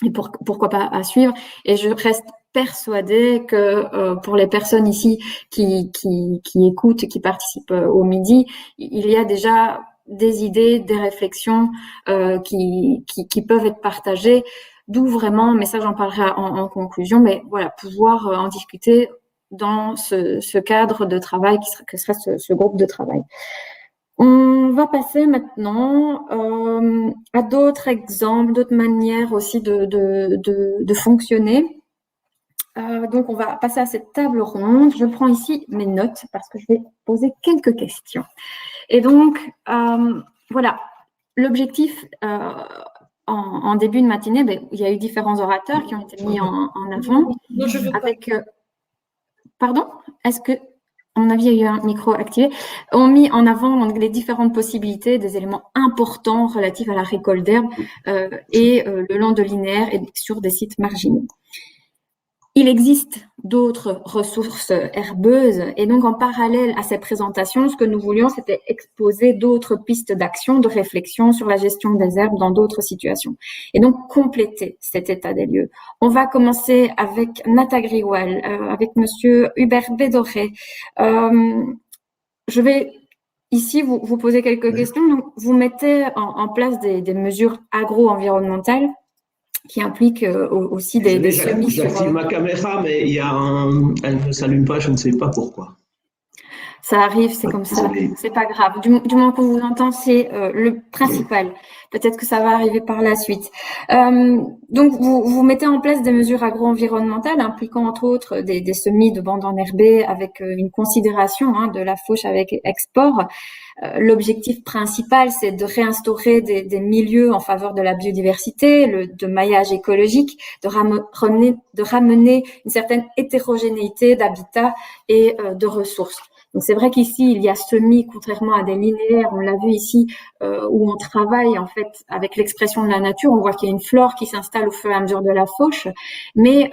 et pourquoi pas à suivre. Et je reste persuadée que pour les personnes ici qui écoutent, qui participent au midi, il y a déjà des idées, des réflexions qui peuvent être partagées, d'où vraiment, mais ça j'en parlerai en conclusion, mais voilà, pouvoir en discuter dans ce cadre de travail que serait ce groupe de travail. On va passer maintenant à d'autres exemples, d'autres manières aussi de fonctionner. Donc, on va passer à cette table ronde. Je prends ici mes notes parce que je vais poser quelques questions. Et donc, voilà, l'objectif en début de matinée, il y a eu différents orateurs qui ont été mis en avant. Non, je veux avec, pardon? Est-ce que, à mon avis, il y a eu un micro activé, ont mis en avant donc, les différentes possibilités, des éléments importants relatifs à la récolte d'herbes et le long de linéaires et sur des sites marginaux. Il existe d'autres ressources herbeuses et donc en parallèle à ces présentations, ce que nous voulions, c'était exposer d'autres pistes d'action, de réflexion sur la gestion des herbes dans d'autres situations et donc compléter cet état des lieux. On va commencer avec Nata Griwal, avec Monsieur Hubert Bédoré. Je vais ici vous poser quelques questions. Donc, vous mettez en place des mesures agro-environnementales qui implique aussi des semis. J'active ma caméra, mais elle ne s'allume pas, je ne sais pas pourquoi. Ça arrive, c'est comme ça, c'est pas grave. Du moment qu'on vous entend, c'est le principal. Peut-être que ça va arriver par la suite. Donc, vous mettez en place des mesures agro-environnementales impliquant entre autres des semis de bandes enherbées avec une considération de la fauche avec export. L'objectif principal, c'est de réinstaurer des milieux en faveur de la biodiversité, de maillage écologique, de ramener une certaine hétérogénéité d'habitat et de ressources. Donc c'est vrai qu'ici il y a semis, contrairement à des linéaires, on l'a vu ici où on travaille en fait avec l'expression de la nature, on voit qu'il y a une flore qui s'installe au fur et à mesure de la fauche, mais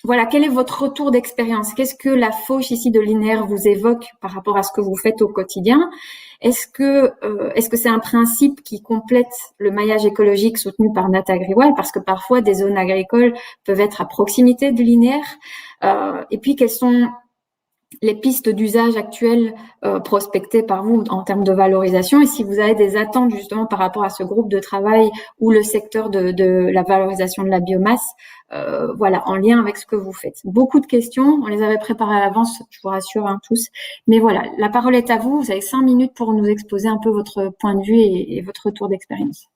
voilà, quel est votre retour d'expérience? Qu'est-ce que la fauche ici de linéaire vous évoque par rapport à ce que vous faites au quotidien? Est-ce que c'est un principe qui complète le maillage écologique soutenu par Nata Griwal? Parce que parfois des zones agricoles peuvent être à proximité du linéaire. Et puis quelles sont les pistes d'usage actuelles prospectées par vous en termes de valorisation, et si vous avez des attentes justement par rapport à ce groupe de travail ou le secteur de la valorisation de la biomasse, voilà, en lien avec ce que vous faites. Beaucoup de questions, on les avait préparées à l'avance, je vous rassure tous, mais voilà, la parole est à vous, vous avez 5 minutes pour nous exposer un peu votre point de vue et votre retour d'expérience.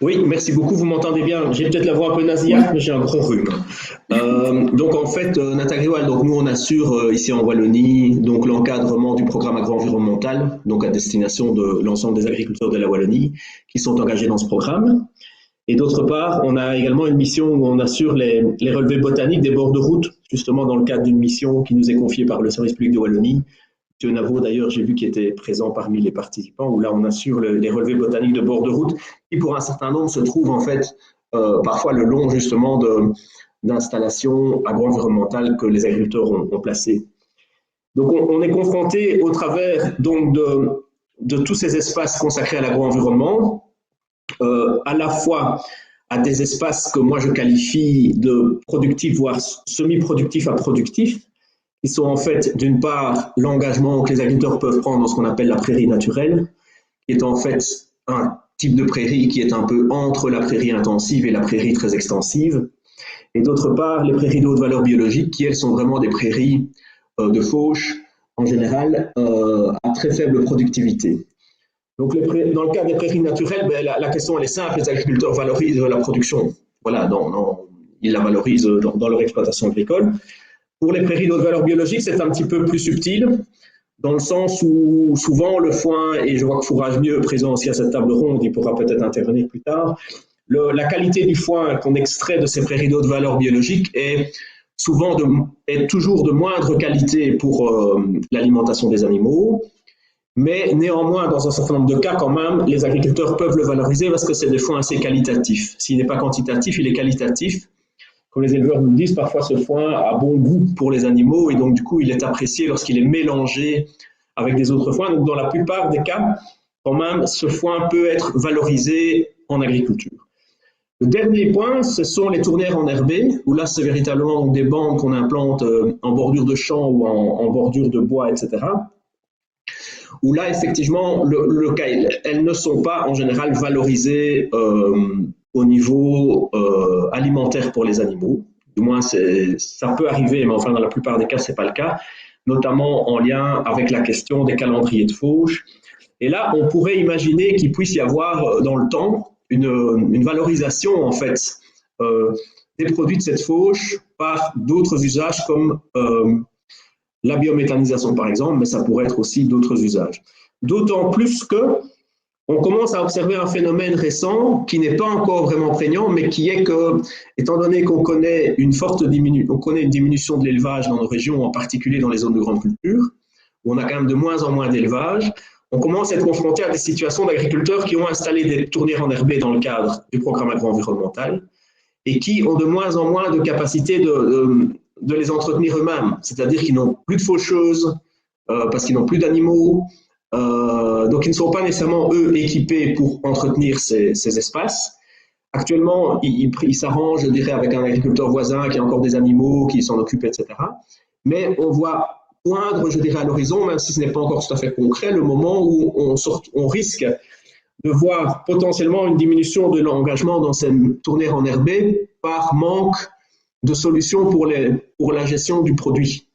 Oui, merci beaucoup, vous m'entendez bien. J'ai peut-être la voix un peu nasillarde, mais j'ai un gros rhume. Donc en fait, Natagriwal, donc nous on assure ici en Wallonie donc l'encadrement du programme agro-environnemental, donc à destination de l'ensemble des agriculteurs de la Wallonie qui sont engagés dans ce programme. Et d'autre part, on a également une mission où on assure les relevés botaniques des bords de route, justement dans le cadre d'une mission qui nous est confiée par le service public de Wallonie. M. Navo, d'ailleurs, j'ai vu qu'il était présent parmi les participants, où là, on assure les relevés botaniques de bord de route, qui pour un certain nombre se trouvent en fait parfois le long justement d'installations agro-environnementales que les agriculteurs ont placées. Donc, on est confronté au travers donc de tous ces espaces consacrés à l'agro-environnement, à la fois à des espaces que moi je qualifie de productifs, voire semi-productifs à productifs, qui sont en fait, d'une part, l'engagement que les agriculteurs peuvent prendre dans ce qu'on appelle la prairie naturelle, qui est en fait un type de prairie qui est un peu entre la prairie intensive et la prairie très extensive. Et d'autre part, les prairies de haute valeur biologique, qui elles sont vraiment des prairies de fauche, en général, à très faible productivité. Donc, dans le cas des prairies naturelles, ben, la question elle est simple, les agriculteurs valorisent la production. Voilà, ils la valorisent dans leur exploitation agricole. Pour les prairies de haute valeur biologique, c'est un petit peu plus subtil, dans le sens où souvent le foin, et je vois que Fourage Mieux, présent aussi à cette table ronde, il pourra peut-être intervenir plus tard, la qualité du foin qu'on extrait de ces prairies de haute valeur biologique est toujours de moindre qualité pour l'alimentation des animaux, mais néanmoins, dans un certain nombre de cas, quand même, les agriculteurs peuvent le valoriser parce que c'est des foins assez qualitatifs. S'il n'est pas quantitatif, il est qualitatif. Comme les éleveurs nous le disent, parfois ce foin a bon goût pour les animaux et donc du coup il est apprécié lorsqu'il est mélangé avec des autres foins. Donc dans la plupart des cas, quand même, ce foin peut être valorisé en agriculture. Le dernier point, ce sont les tournières enherbées, où là c'est véritablement des bandes qu'on implante en bordure de champs ou en bordure de bois, etc. Où là effectivement, elles ne sont pas en général valorisées au niveau alimentaire pour les animaux. Du moins, ça peut arriver, mais enfin, dans la plupart des cas, ce n'est pas le cas, notamment en lien avec la question des calendriers de fauche. Et là, on pourrait imaginer qu'il puisse y avoir dans le temps une valorisation, en fait, des produits de cette fauche par d'autres usages comme la biométhanisation, par exemple, mais ça pourrait être aussi d'autres usages. D'autant plus que on commence à observer un phénomène récent qui n'est pas encore vraiment prégnant, mais qui est que, étant donné qu'on connaît une diminution de l'élevage dans nos régions, en particulier dans les zones de grande culture, où on a quand même de moins en moins d'élevage, on commence à être confronté à des situations d'agriculteurs qui ont installé des tournières enherbées dans le cadre du programme agro-environnemental et qui ont de moins en moins de capacité de les entretenir eux-mêmes. C'est-à-dire qu'ils n'ont plus de faucheuses parce qu'ils n'ont plus d'animaux. Donc, ils ne sont pas nécessairement, eux, équipés pour entretenir ces espaces. Actuellement, ils s'arrangent, je dirais, avec un agriculteur voisin qui a encore des animaux, qui s'en occupe, etc. Mais on voit poindre, je dirais, à l'horizon, même si ce n'est pas encore tout à fait concret, le moment où on risque de voir potentiellement une diminution de l'engagement dans ces tournières enherbées par manque de solutions pour la gestion du produit.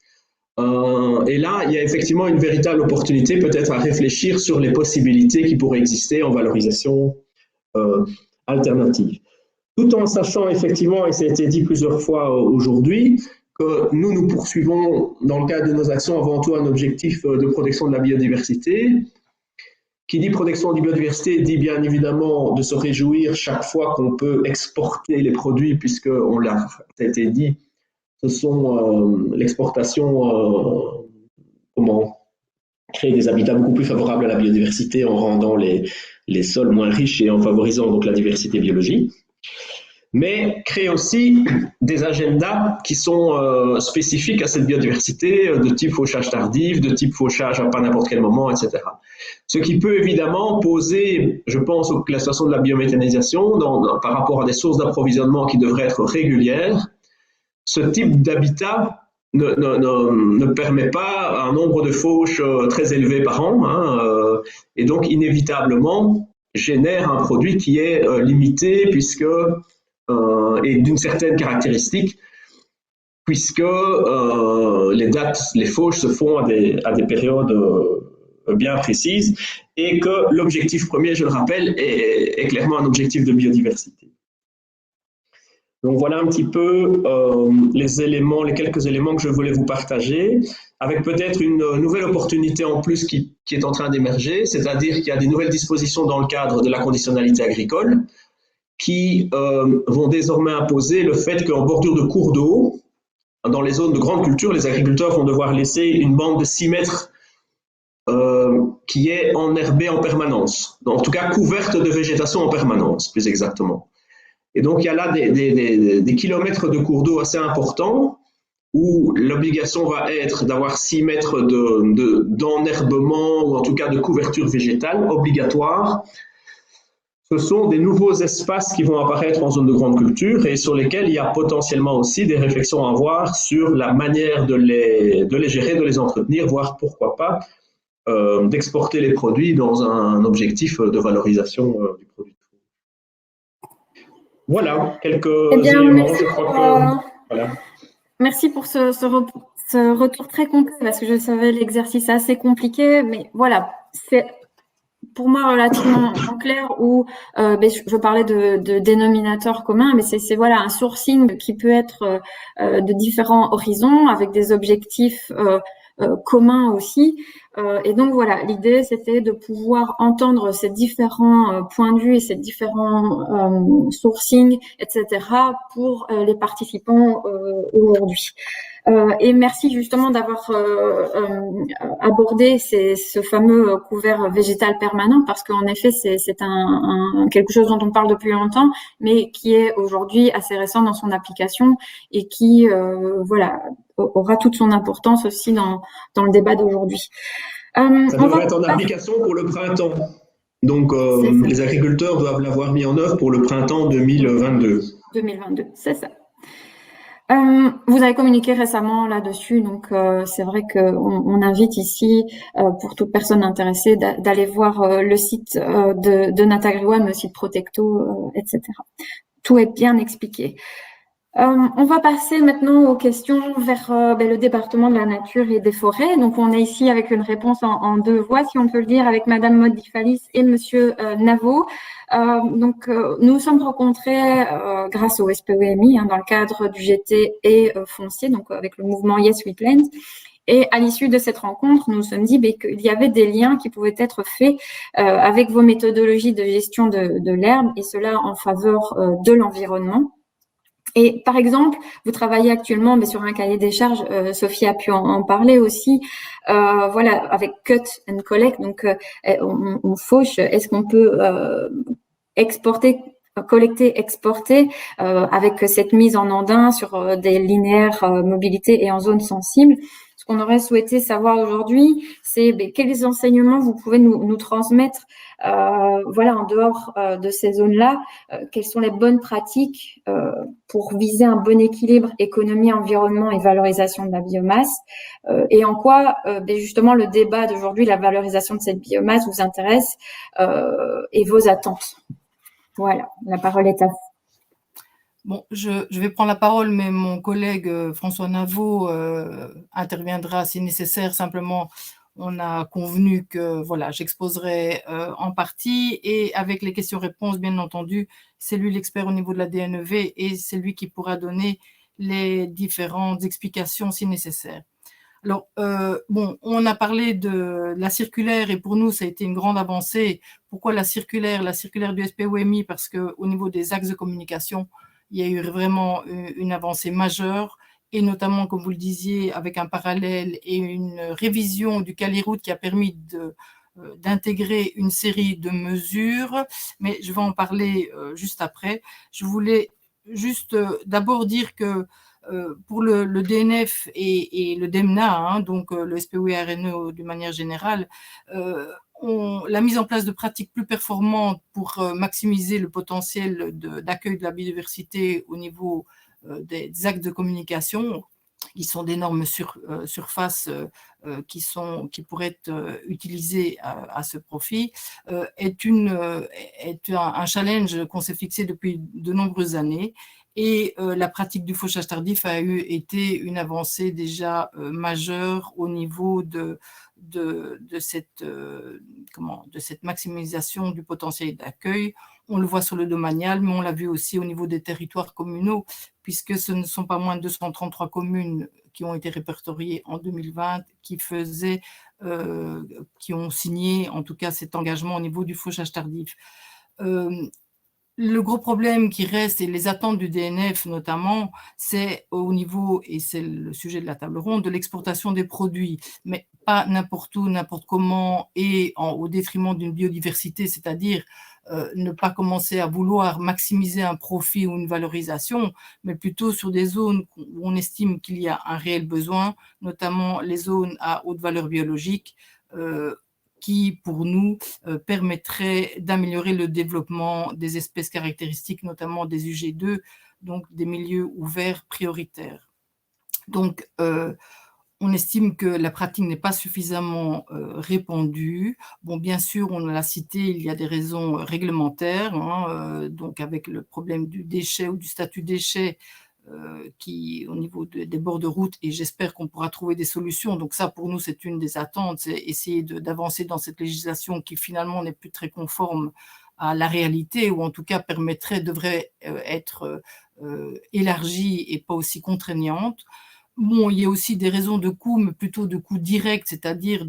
Et là, il y a effectivement une véritable opportunité peut-être à réfléchir sur les possibilités qui pourraient exister en valorisation alternative. Tout en sachant effectivement, et ça a été dit plusieurs fois aujourd'hui, que nous poursuivons dans le cadre de nos actions avant tout un objectif de protection de la biodiversité. Qui dit protection de la biodiversité dit bien évidemment de se réjouir chaque fois qu'on peut exporter les produits, puisque ça a été dit, ce sont l'exportation, créer des habitats beaucoup plus favorables à la biodiversité en rendant les sols moins riches et en favorisant donc la diversité biologique. Mais créer aussi des agendas qui sont spécifiques à cette biodiversité, de type fauchage tardif, de type fauchage à pas n'importe quel moment, etc. Ce qui peut évidemment poser, je pense, la situation de la biométhanisation par rapport à des sources d'approvisionnement qui devraient être régulières. Ce type d'habitat ne permet pas un nombre de fauches très élevé par an, et donc inévitablement génère un produit qui est limité et d'une certaine caractéristique, puisque les fauches se font à des périodes bien précises et que l'objectif premier, je le rappelle, est clairement un objectif de biodiversité. Donc voilà un petit peu les quelques éléments que je voulais vous partager, avec peut-être une nouvelle opportunité en plus qui est en train d'émerger, c'est-à-dire qu'il y a des nouvelles dispositions dans le cadre de la conditionnalité agricole qui vont désormais imposer le fait qu'en bordure de cours d'eau, dans les zones de grande culture, les agriculteurs vont devoir laisser une bande de 6 mètres qui est enherbée en permanence, en tout cas couverte de végétation en permanence, plus exactement. Et donc, il y a là des kilomètres de cours d'eau assez importants où l'obligation va être d'avoir 6 mètres d'enherbement ou en tout cas de couverture végétale obligatoire. Ce sont des nouveaux espaces qui vont apparaître en zone de grande culture et sur lesquels il y a potentiellement aussi des réflexions à avoir sur la manière de les gérer, de les entretenir, voire pourquoi pas d'exporter les produits dans un objectif de valorisation du produit. Voilà, quelques éléments, je crois que… Voilà. Merci pour ce retour très concret, parce que je savais l'exercice assez compliqué, mais voilà, c'est pour moi relativement clair où je parlais de dénominateur commun, mais c'est voilà un sourcing qui peut être de différents horizons avec des objectifs communs aussi. Et donc voilà, l'idée c'était de pouvoir entendre ces différents points de vue et ces différents sourcings, etc. pour les participants aujourd'hui. Et merci justement d'avoir abordé ce fameux couvert végétal permanent, parce qu'en effet c'est quelque chose dont on parle depuis longtemps, mais qui est aujourd'hui assez récent dans son application et qui voilà aura toute son importance aussi dans le débat d'aujourd'hui. Ça devrait être en application pour le printemps. Donc les agriculteurs doivent l'avoir mis en œuvre pour le printemps 2022. 2022, c'est ça. Vous avez communiqué récemment là-dessus, donc c'est vrai qu'on invite ici, pour toute personne intéressée, d'aller voir le site de Natagriwan, le site Protecto, etc. Tout est bien expliqué. On va passer maintenant aux questions vers le département de la nature et des forêts. Donc, on est ici avec une réponse en deux voix, si on peut le dire, avec Madame Modifalis et Monsieur Navo. Nous sommes rencontrés grâce au SPOMI dans le cadre du GT et foncier, donc avec le mouvement Yes Wetlands. Et à l'issue de cette rencontre, nous nous sommes dit qu'il y avait des liens qui pouvaient être faits avec vos méthodologies de gestion de l'herbe, et cela en faveur de l'environnement. Et par exemple, vous travaillez actuellement sur un cahier des charges, Sophie a pu en parler aussi, voilà, avec cut and collect, donc on fauche, est-ce qu'on peut exporter, collecter, exporter avec cette mise en andin sur des linéaires mobilité et en zone sensible. Ce qu'on aurait souhaité savoir aujourd'hui, c'est quels enseignements vous pouvez nous transmettre, voilà, en dehors de ces zones-là, quelles sont les bonnes pratiques pour viser un bon équilibre économie, environnement et valorisation de la biomasse, et en quoi justement le débat d'aujourd'hui, la valorisation de cette biomasse vous intéresse et vos attentes. Voilà, la parole est à vous. Bon, je vais prendre la parole, mais mon collègue François Navo interviendra si nécessaire. Simplement, on a convenu que voilà, j'exposerai en partie, et avec les questions-réponses, bien entendu, c'est lui l'expert au niveau de la DNEV et c'est lui qui pourra donner les différentes explications si nécessaire. Alors, on a parlé de la circulaire et pour nous, ça a été une grande avancée. Pourquoi la circulaire du SPOMI? Parce qu'au niveau des axes de communication, il y a eu vraiment une avancée majeure, et notamment, comme vous le disiez, avec un parallèle et une révision du Caliroute qui a permis d'intégrer une série de mesures, mais je vais en parler juste après. Je voulais juste d'abord dire que pour le DNF et le DEMNA, donc le SPOE-RNE de manière générale, la mise en place de pratiques plus performantes pour maximiser le potentiel d'accueil de la biodiversité au niveau des actes de communication, qui sont d'énormes surfaces qui pourraient être utilisées à ce profit, est un challenge qu'on s'est fixé depuis de nombreuses années. Et la pratique du fauchage tardif a été une avancée déjà majeure au niveau de cette maximisation du potentiel d'accueil. On le voit sur le domanial, mais on l'a vu aussi au niveau des territoires communaux, puisque ce ne sont pas moins de 233 communes qui ont été répertoriées en 2020, qui ont signé en tout cas cet engagement au niveau du fauchage tardif. Le gros problème qui reste, et les attentes du DNF notamment, c'est au niveau, et c'est le sujet de la table ronde, de l'exportation des produits, mais pas n'importe où, n'importe comment, et au détriment d'une biodiversité, c'est-à-dire ne pas commencer à vouloir maximiser un profit ou une valorisation, mais plutôt sur des zones où on estime qu'il y a un réel besoin, notamment les zones à haute valeur biologique, qui, pour nous, permettrait d'améliorer le développement des espèces caractéristiques, notamment des UG2, donc des milieux ouverts prioritaires. Donc, on estime que la pratique n'est pas suffisamment répandue. Bon, bien sûr, on l'a cité, il y a des raisons réglementaires, donc avec le problème du déchet ou du statut déchet, qui au niveau des bords de route, et j'espère qu'on pourra trouver des solutions. Donc ça, pour nous, c'est une des attentes, c'est essayer d'avancer dans cette législation qui finalement n'est plus très conforme à la réalité, ou en tout cas devrait être élargie et pas aussi contraignante. Bon, il y a aussi des raisons de coût, mais plutôt de coût direct, c'est-à-dire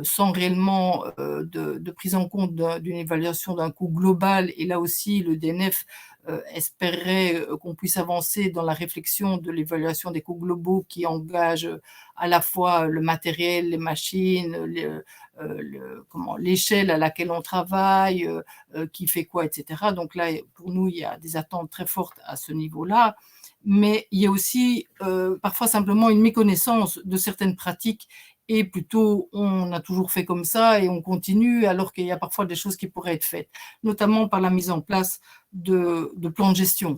sans réellement de prise en compte d'une évaluation d'un coût global. Et là aussi, le DNF espérerait qu'on puisse avancer dans la réflexion de l'évaluation des coûts globaux qui engage à la fois le matériel, les machines, l'échelle à laquelle on travaille, qui fait quoi, etc. Donc là, pour nous, il y a des attentes très fortes à ce niveau-là. Mais il y a aussi parfois simplement une méconnaissance de certaines pratiques, et plutôt on a toujours fait comme ça et on continue, alors qu'il y a parfois des choses qui pourraient être faites, notamment par la mise en place de plans de gestion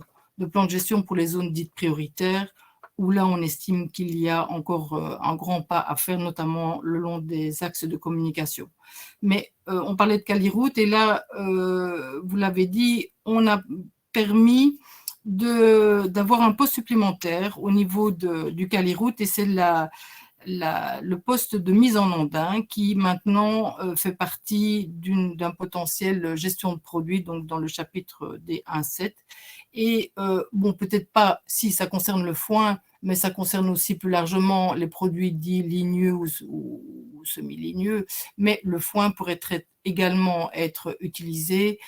pour les zones dites prioritaires, où là on estime qu'il y a encore un grand pas à faire, notamment le long des axes de communication. Mais on parlait de Caliroute, et là, vous l'avez dit, on a permis d'avoir un poste supplémentaire au niveau du Caliroute, et c'est le poste de mise en ondin qui maintenant fait partie d'un potentiel gestion de produits, donc dans le chapitre des 1.7. Et bon, peut-être pas si ça concerne le foin, mais ça concerne aussi plus largement les produits dits ligneux ou semi-ligneux, mais le foin pourrait également être utilisé,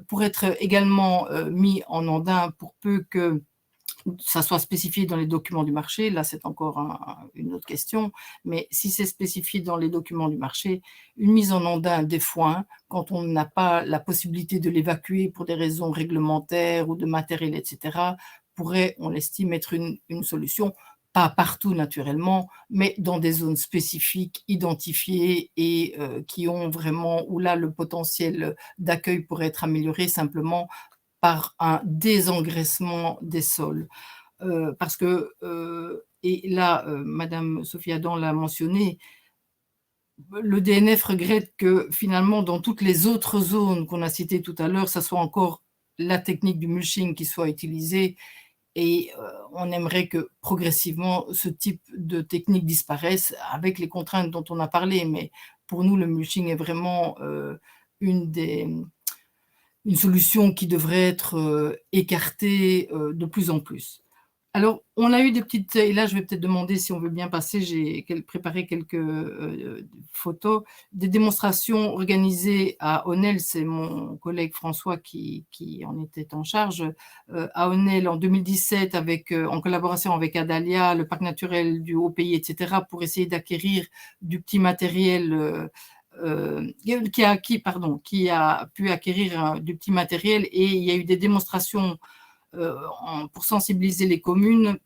pour être également mis en ondin, pour peu que ça soit spécifié dans les documents du marché. Là, c'est encore une autre question, mais si c'est spécifié dans les documents du marché, une mise en ondin des foins, quand on n'a pas la possibilité de l'évacuer pour des raisons réglementaires ou de matériel, etc., pourrait, on l'estime, être une solution. Pas partout naturellement, mais dans des zones spécifiques, identifiées, et qui ont vraiment, où là le potentiel d'accueil pourrait être amélioré simplement par un désengraissement des sols. Parce que, et là, Madame Sophie Adam l'a mentionné, le DNF regrette que finalement dans toutes les autres zones qu'on a citées tout à l'heure, ça soit encore la technique du mulching qui soit utilisée. Et on aimerait que progressivement ce type de technique disparaisse avec les contraintes dont on a parlé. Mais pour nous, le mulching est vraiment une solution qui devrait être écartée de plus en plus. Alors, on a eu des petites... Et là, je vais peut-être demander si on veut bien passer. J'ai préparé quelques photos. Des démonstrations organisées à Onel. C'est mon collègue François qui en était en charge. À Onel, en 2017, en collaboration avec Adalia, le parc naturel du Haut-Pays, etc., pour essayer d'acquérir du petit matériel... qui a pu acquérir du petit matériel, et il y a eu des démonstrations pour sensibiliser les communes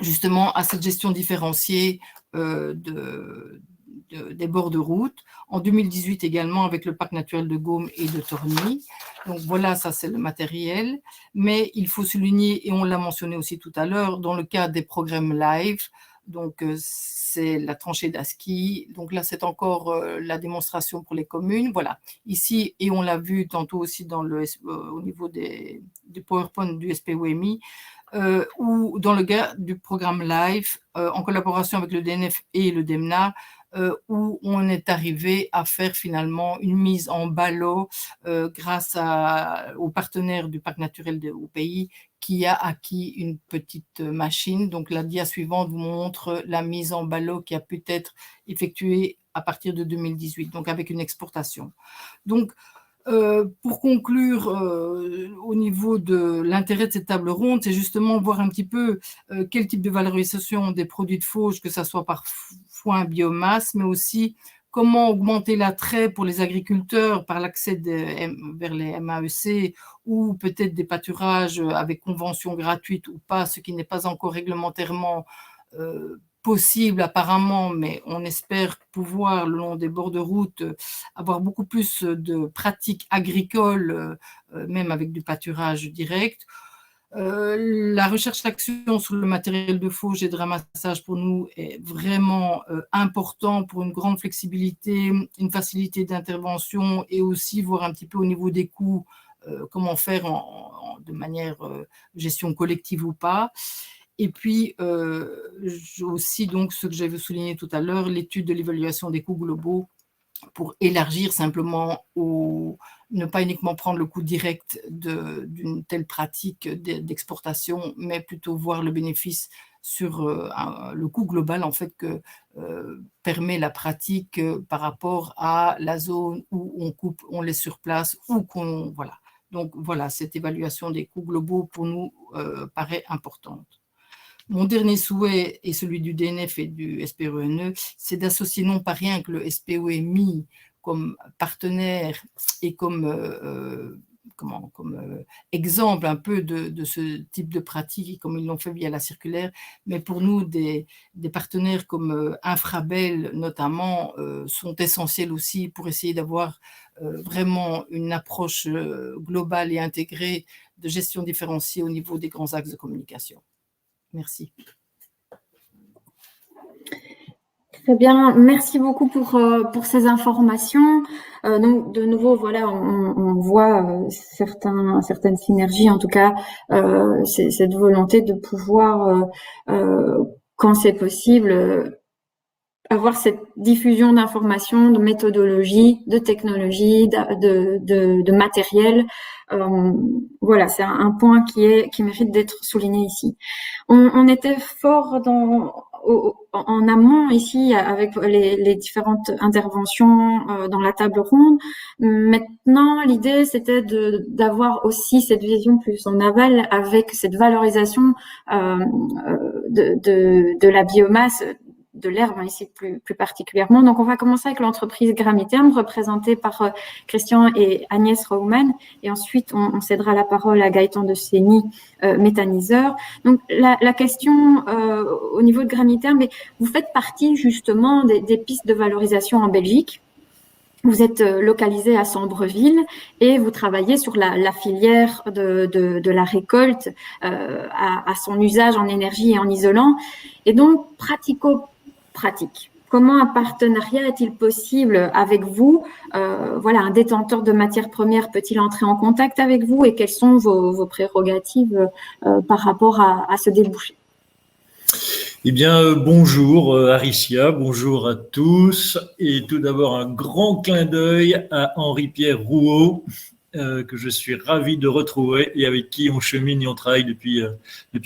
justement à cette gestion différenciée des bords de route. En 2018 également avec le parc naturel de Gaume et de Torny. Donc voilà, ça c'est le matériel. Mais il faut souligner, et on l'a mentionné aussi tout à l'heure, dans le cadre des programmes live, donc c'est la tranchée d'Aski. Donc là, c'est encore la démonstration pour les communes. Voilà, ici, et on l'a vu tantôt aussi au niveau du PowerPoint du SPOMI, ou dans le cadre du programme LIFE, en collaboration avec le DNF et le DEMNA, où on est arrivé à faire finalement une mise en ballot grâce au partenaire du parc naturel au pays qui a acquis une petite machine. Donc la dia suivante vous montre la mise en ballot qui a pu être effectuée à partir de 2018, donc avec une exportation. Donc, pour conclure, au niveau de l'intérêt de cette table ronde, c'est justement voir un petit peu quel type de valorisation des produits de fauche, que ce soit par foin biomasse, mais aussi comment augmenter l'attrait pour les agriculteurs par l'accès vers les MAEC ou peut-être des pâturages avec convention gratuite ou pas, ce qui n'est pas encore réglementairement possible apparemment, mais on espère pouvoir, le long des bords de route, avoir beaucoup plus de pratiques agricoles, même avec du pâturage direct. La recherche d'action sur le matériel de fauche et de ramassage pour nous est vraiment important pour une grande flexibilité, une facilité d'intervention et aussi voir un petit peu au niveau des coûts comment faire de manière gestion collective ou pas. Et puis, aussi, donc, ce que j'avais souligné tout à l'heure, l'étude de l'évaluation des coûts globaux pour élargir simplement ne pas uniquement prendre le coût direct d'une telle pratique d'exportation, mais plutôt voir le bénéfice sur le coût global en fait que permet la pratique par rapport à la zone où on coupe, on laisse sur place ou voilà. Donc voilà, cette évaluation des coûts globaux pour nous paraît importante. Mon dernier souhait, et celui du DNF et du SPOE, c'est d'associer non pas rien que le SPOE comme partenaire et comme exemple un peu de ce type de pratique, comme ils l'ont fait via la circulaire, mais pour nous, des partenaires comme Infrabel, notamment, sont essentiels aussi pour essayer d'avoir vraiment une approche globale et intégrée de gestion différenciée au niveau des grands axes de communication. Merci. Très bien, merci beaucoup pour ces informations. Donc de nouveau, voilà, on voit certaines synergies, en tout cas, cette volonté de pouvoir, quand c'est possible, avoir cette diffusion d'informations, de méthodologie, de technologie, de matériel. Voilà, c'est un point qui mérite d'être souligné ici. On était fort en amont ici avec les différentes interventions dans la table ronde. Maintenant, l'idée c'était d'avoir aussi cette vision plus en aval avec cette valorisation de la biomasse, de l'herbe ici plus particulièrement. Donc, on va commencer avec l'entreprise Gramiterm, représentée par Christian et Agnès Raumann, et ensuite on cédera la parole à Gaëtan de Sény, méthaniseur. Donc, la question au niveau de Gramiterm, mais vous faites partie justement des pistes de valorisation en Belgique. Vous êtes localisé à Sambreville et vous travaillez sur la filière de la récolte à son usage en énergie et en isolant. Et donc, pratico-pratique. Comment un partenariat est-il possible avec vous? Voilà, un détenteur de matières premières peut-il entrer en contact avec vous et quelles sont vos prérogatives par rapport à ce débouché? Eh bien, bonjour Aricia, bonjour à tous. Et tout d'abord, un grand clin d'œil à Henri-Pierre Rouault, que je suis ravi de retrouver et avec qui on chemine et on travaille depuis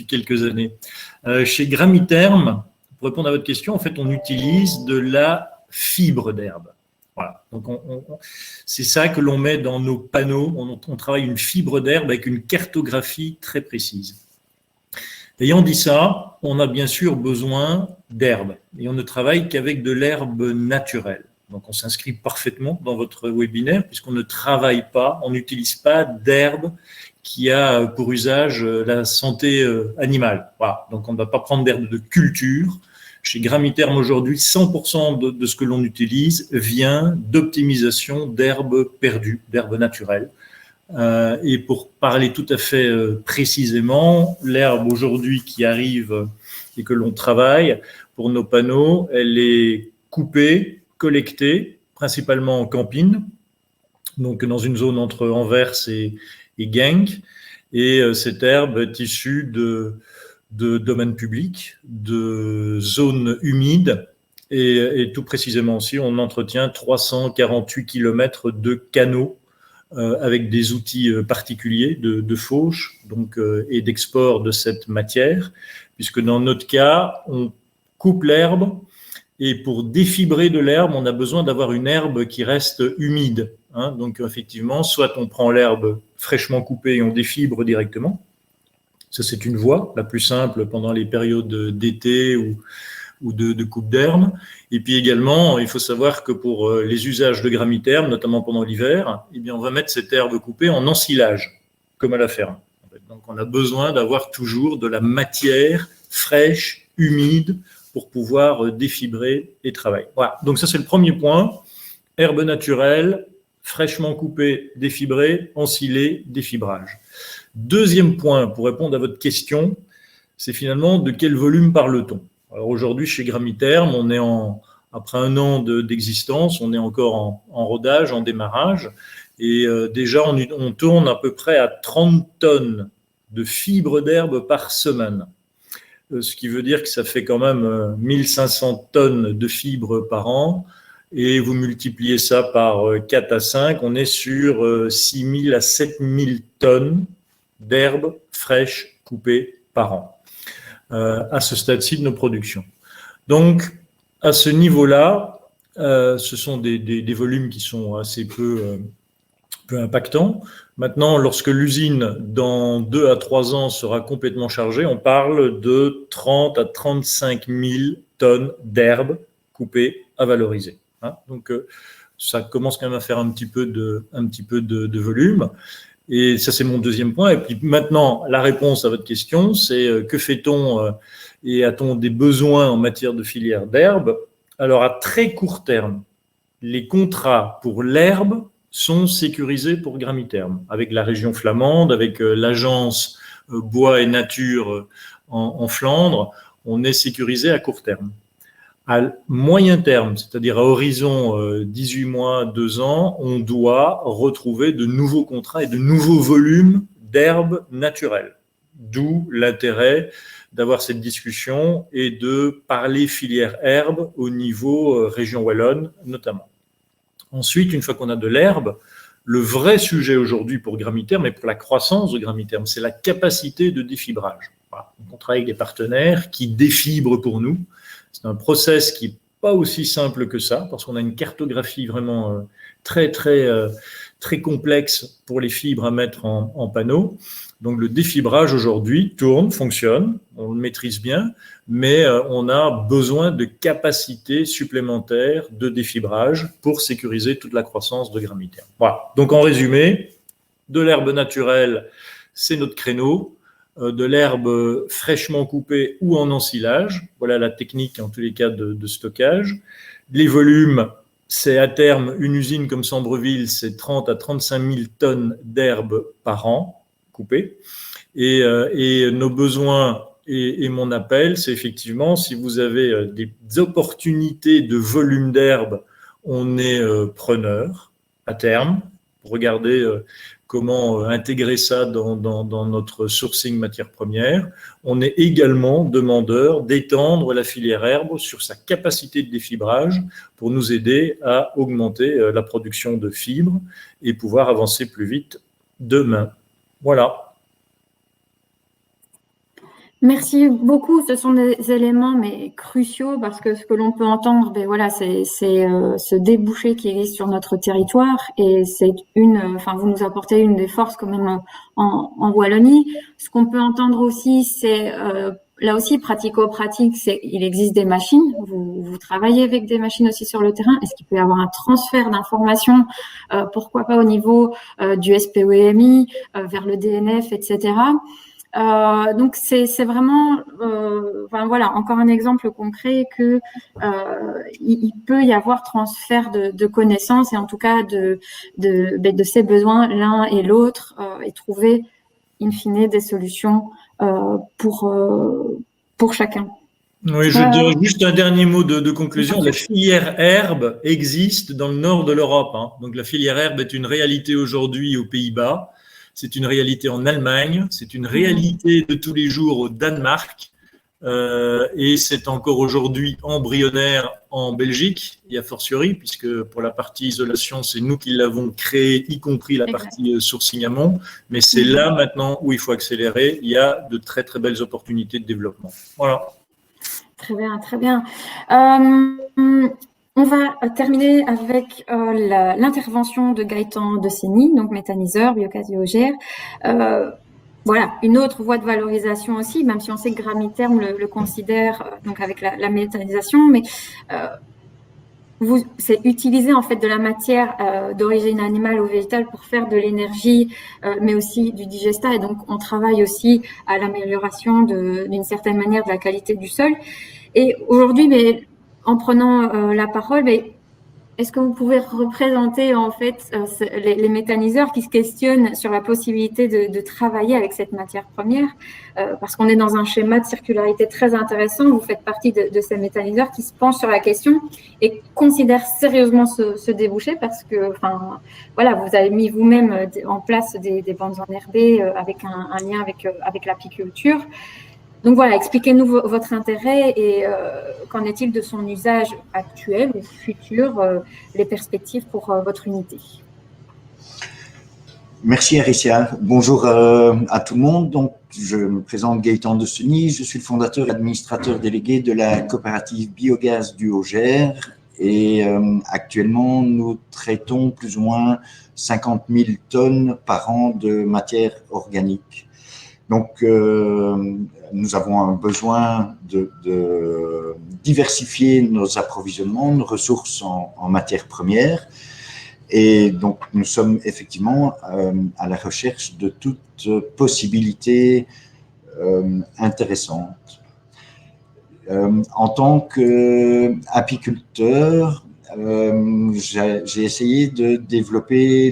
quelques années. Chez Gramiterm, pour répondre à votre question, en fait, on utilise de la fibre d'herbe. Voilà. Donc, c'est ça que l'on met dans nos panneaux. On travaille une fibre d'herbe avec une cartographie très précise. Ayant dit ça, on a bien sûr besoin d'herbe et on ne travaille qu'avec de l'herbe naturelle. Donc, on s'inscrit parfaitement dans votre webinaire puisqu'on ne travaille pas, on n'utilise pas d'herbe qui a pour usage la santé animale. Voilà. Donc, on ne va pas prendre d'herbe de culture. Chez Gramiterm aujourd'hui, 100% de ce que l'on utilise vient d'optimisation d'herbes perdues, d'herbes naturelles. Et pour parler tout à fait précisément, l'herbe aujourd'hui qui arrive et que l'on travaille pour nos panneaux, elle est coupée, collectée, principalement en Campine, donc dans une zone entre Anvers et Genk. Et cette herbe est issue de domaines publics, de zones humides Et tout précisément aussi, on entretient 348 km de canaux avec des outils particuliers de fauche donc, et d'export de cette matière, puisque dans notre cas, on coupe l'herbe et pour défibrer de l'herbe, on a besoin d'avoir une herbe qui reste humide. Hein. Donc effectivement, soit on prend l'herbe fraîchement coupée et on défibre directement. Ça, c'est une voie la plus simple pendant les périodes d'été ou de coupe d'herbe. Et puis également, il faut savoir que pour les usages de gramiterme, notamment pendant l'hiver, eh bien, on va mettre cette herbe coupée en ensilage, comme à la ferme. Donc on a besoin d'avoir toujours de la matière fraîche, humide, pour pouvoir défibrer et travailler. Voilà. Donc ça, c'est le premier point. Herbe naturelle, fraîchement coupée, défibrée, ensilée, défibrage. Deuxième point, pour répondre à votre question, c'est finalement de quel volume parle-t-on? Alors aujourd'hui, chez Gramiterme, on est après un an d'existence, on est encore en rodage, en démarrage, et déjà on tourne à peu près à 30 tonnes de fibres d'herbe par semaine. Ce qui veut dire que ça fait quand même 1500 tonnes de fibres par an, et vous multipliez ça par 4 à 5, on est sur 6000 à 7000 tonnes d'herbe fraîche coupée par an, à ce stade-ci de nos productions. Donc, à ce niveau-là, ce sont des volumes qui sont assez peu impactants. Maintenant, lorsque l'usine, dans 2 à 3 ans, sera complètement chargée, on parle de 30 à 35 000 tonnes d'herbe coupée à valoriser. Hein. Donc, ça commence quand même à faire un petit peu de volume. Et ça, c'est mon deuxième point. Et puis maintenant, la réponse à votre question, c'est que fait-on et a-t-on des besoins en matière de filière d'herbe? Alors, à très court terme, les contrats pour l'herbe sont sécurisés pour Gramiterme, avec la région flamande, avec l'agence bois et nature en Flandre, on est sécurisé à court terme. À moyen terme, c'est-à-dire à horizon 18 mois, 2 ans, on doit retrouver de nouveaux contrats et de nouveaux volumes d'herbe naturelle. D'où l'intérêt d'avoir cette discussion et de parler filière herbe au niveau région wallonne notamment. Ensuite, une fois qu'on a de l'herbe, le vrai sujet aujourd'hui pour Gramiterme et pour la croissance de Gramiterme, c'est la capacité de défibrage. Voilà. Donc, on travaille avec des partenaires qui défibrent pour nous. C'est un process qui n'est pas aussi simple que ça, parce qu'on a une cartographie vraiment très complexe pour les fibres à mettre en panneau. Donc le défibrage aujourd'hui tourne, fonctionne, on le maîtrise bien, mais on a besoin de capacités supplémentaires de défibrage pour sécuriser toute la croissance de Gramiterme. Voilà. Donc en résumé, de l'herbe naturelle, c'est notre créneau. De l'herbe fraîchement coupée ou en ensilage. Voilà la technique, en tous les cas, de stockage. Les volumes, c'est à terme, une usine comme Sambreville, c'est 30 à 35 000 tonnes d'herbe par an coupée. Et nos besoins et mon appel, c'est effectivement, si vous avez des opportunités de volume d'herbe, on est preneur à terme. Regardez comment intégrer ça dans notre sourcing matière première. On est également demandeur d'étendre la filière herbe sur sa capacité de défibrage pour nous aider à augmenter la production de fibres et pouvoir avancer plus vite demain. Voilà. Merci beaucoup. Ce sont des éléments mais cruciaux parce que ce que l'on peut entendre, ben voilà, c'est ce débouché qui existe sur notre territoire et c'est vous nous apportez une des forces quand même en Wallonie. Ce qu'on peut entendre aussi, c'est là aussi pratico-pratique, il existe des machines. Vous travaillez avec des machines aussi sur le terrain. Est-ce qu'il peut y avoir un transfert d'informations, pourquoi pas au niveau du SPOEMI vers le DNF, etc. Donc c'est vraiment voilà encore un exemple concret que il peut y avoir transfert de connaissances et en tout cas de ces besoins l'un et l'autre et trouver in fine des solutions pour chacun. Oui, je dirais juste un dernier mot de conclusion. La filière herbe existe dans le nord de l'Europe. Hein. Donc la filière herbe est une réalité aujourd'hui aux Pays-Bas. C'est une réalité en Allemagne, c'est une réalité de tous les jours au Danemark. Et c'est encore aujourd'hui embryonnaire en Belgique, et a fortiori, puisque pour la partie isolation, c'est nous qui l'avons créé, y compris la partie sourcing amont. Mais c'est là maintenant où il faut accélérer. Il y a de très très belles opportunités de développement. Voilà. Très bien, très bien. On va terminer avec l'intervention de Gaëtan Decenny, donc méthaniseur, biocasiogère. Voilà, une autre voie de valorisation aussi, même si on sait que Gramiterm le considère donc avec la méthanisation, mais c'est utiliser en fait de la matière d'origine animale ou végétale pour faire de l'énergie, mais aussi du digestat. Et donc, on travaille aussi à l'amélioration d'une certaine manière de la qualité du sol. Et aujourd'hui, en prenant la parole, est-ce que vous pouvez représenter en fait les méthaniseurs qui se questionnent sur la possibilité de travailler avec cette matière première, parce qu'on est dans un schéma de circularité très intéressant. Vous faites partie de ces méthaniseurs qui se penchent sur la question et considèrent sérieusement ce débouché, parce que, enfin, voilà, vous avez mis vous-même en place des bandes enherbées avec un lien avec l'apiculture. Donc voilà, expliquez-nous votre intérêt et qu'en est-il de son usage actuel ou futur, les perspectives pour votre unité. Merci Aricia. Bonjour à tout le monde. Donc, je me présente Gaëtan Decenny. Je suis le fondateur et administrateur délégué de la coopérative Biogaz du Haut-Gers. Et actuellement, nous traitons plus ou moins 50 000 tonnes par an de matière organique. Donc, nous avons un besoin de diversifier nos approvisionnements, nos ressources en matières premières. Et donc, nous sommes effectivement à la recherche de toute possibilité intéressante. En tant qu'apiculteur, j'ai essayé de développer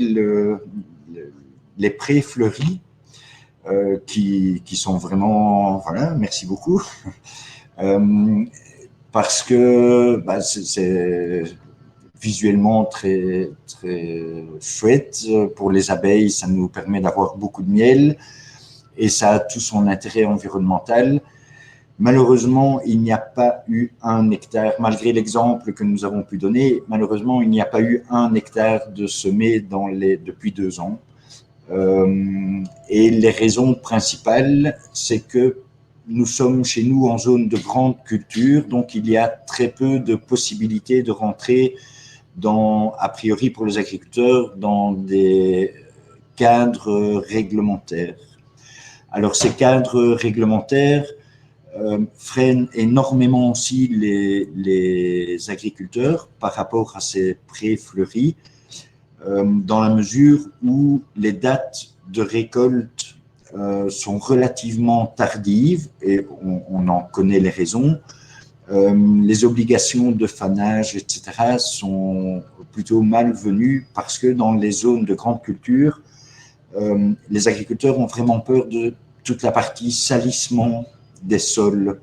les prés fleuris, qui sont vraiment, voilà, merci beaucoup, parce que c'est visuellement très, très chouette. Pour les abeilles, ça nous permet d'avoir beaucoup de miel et ça a tout son intérêt environnemental. Malheureusement, il n'y a pas eu un hectare, malgré l'exemple que nous avons pu donner, malheureusement, il n'y a pas eu un hectare de semé depuis 2 ans. Et les raisons principales, c'est que nous sommes chez nous en zone de grande culture, donc il y a très peu de possibilités de rentrer a priori pour les agriculteurs, dans des cadres réglementaires. Alors ces cadres réglementaires freinent énormément aussi les agriculteurs par rapport à ces prés fleuris, dans la mesure où les dates de récolte sont relativement tardives, et on en connaît les raisons. Les obligations de fanage, etc., sont plutôt malvenues parce que dans les zones de grande culture, les agriculteurs ont vraiment peur de toute la partie salissement des sols.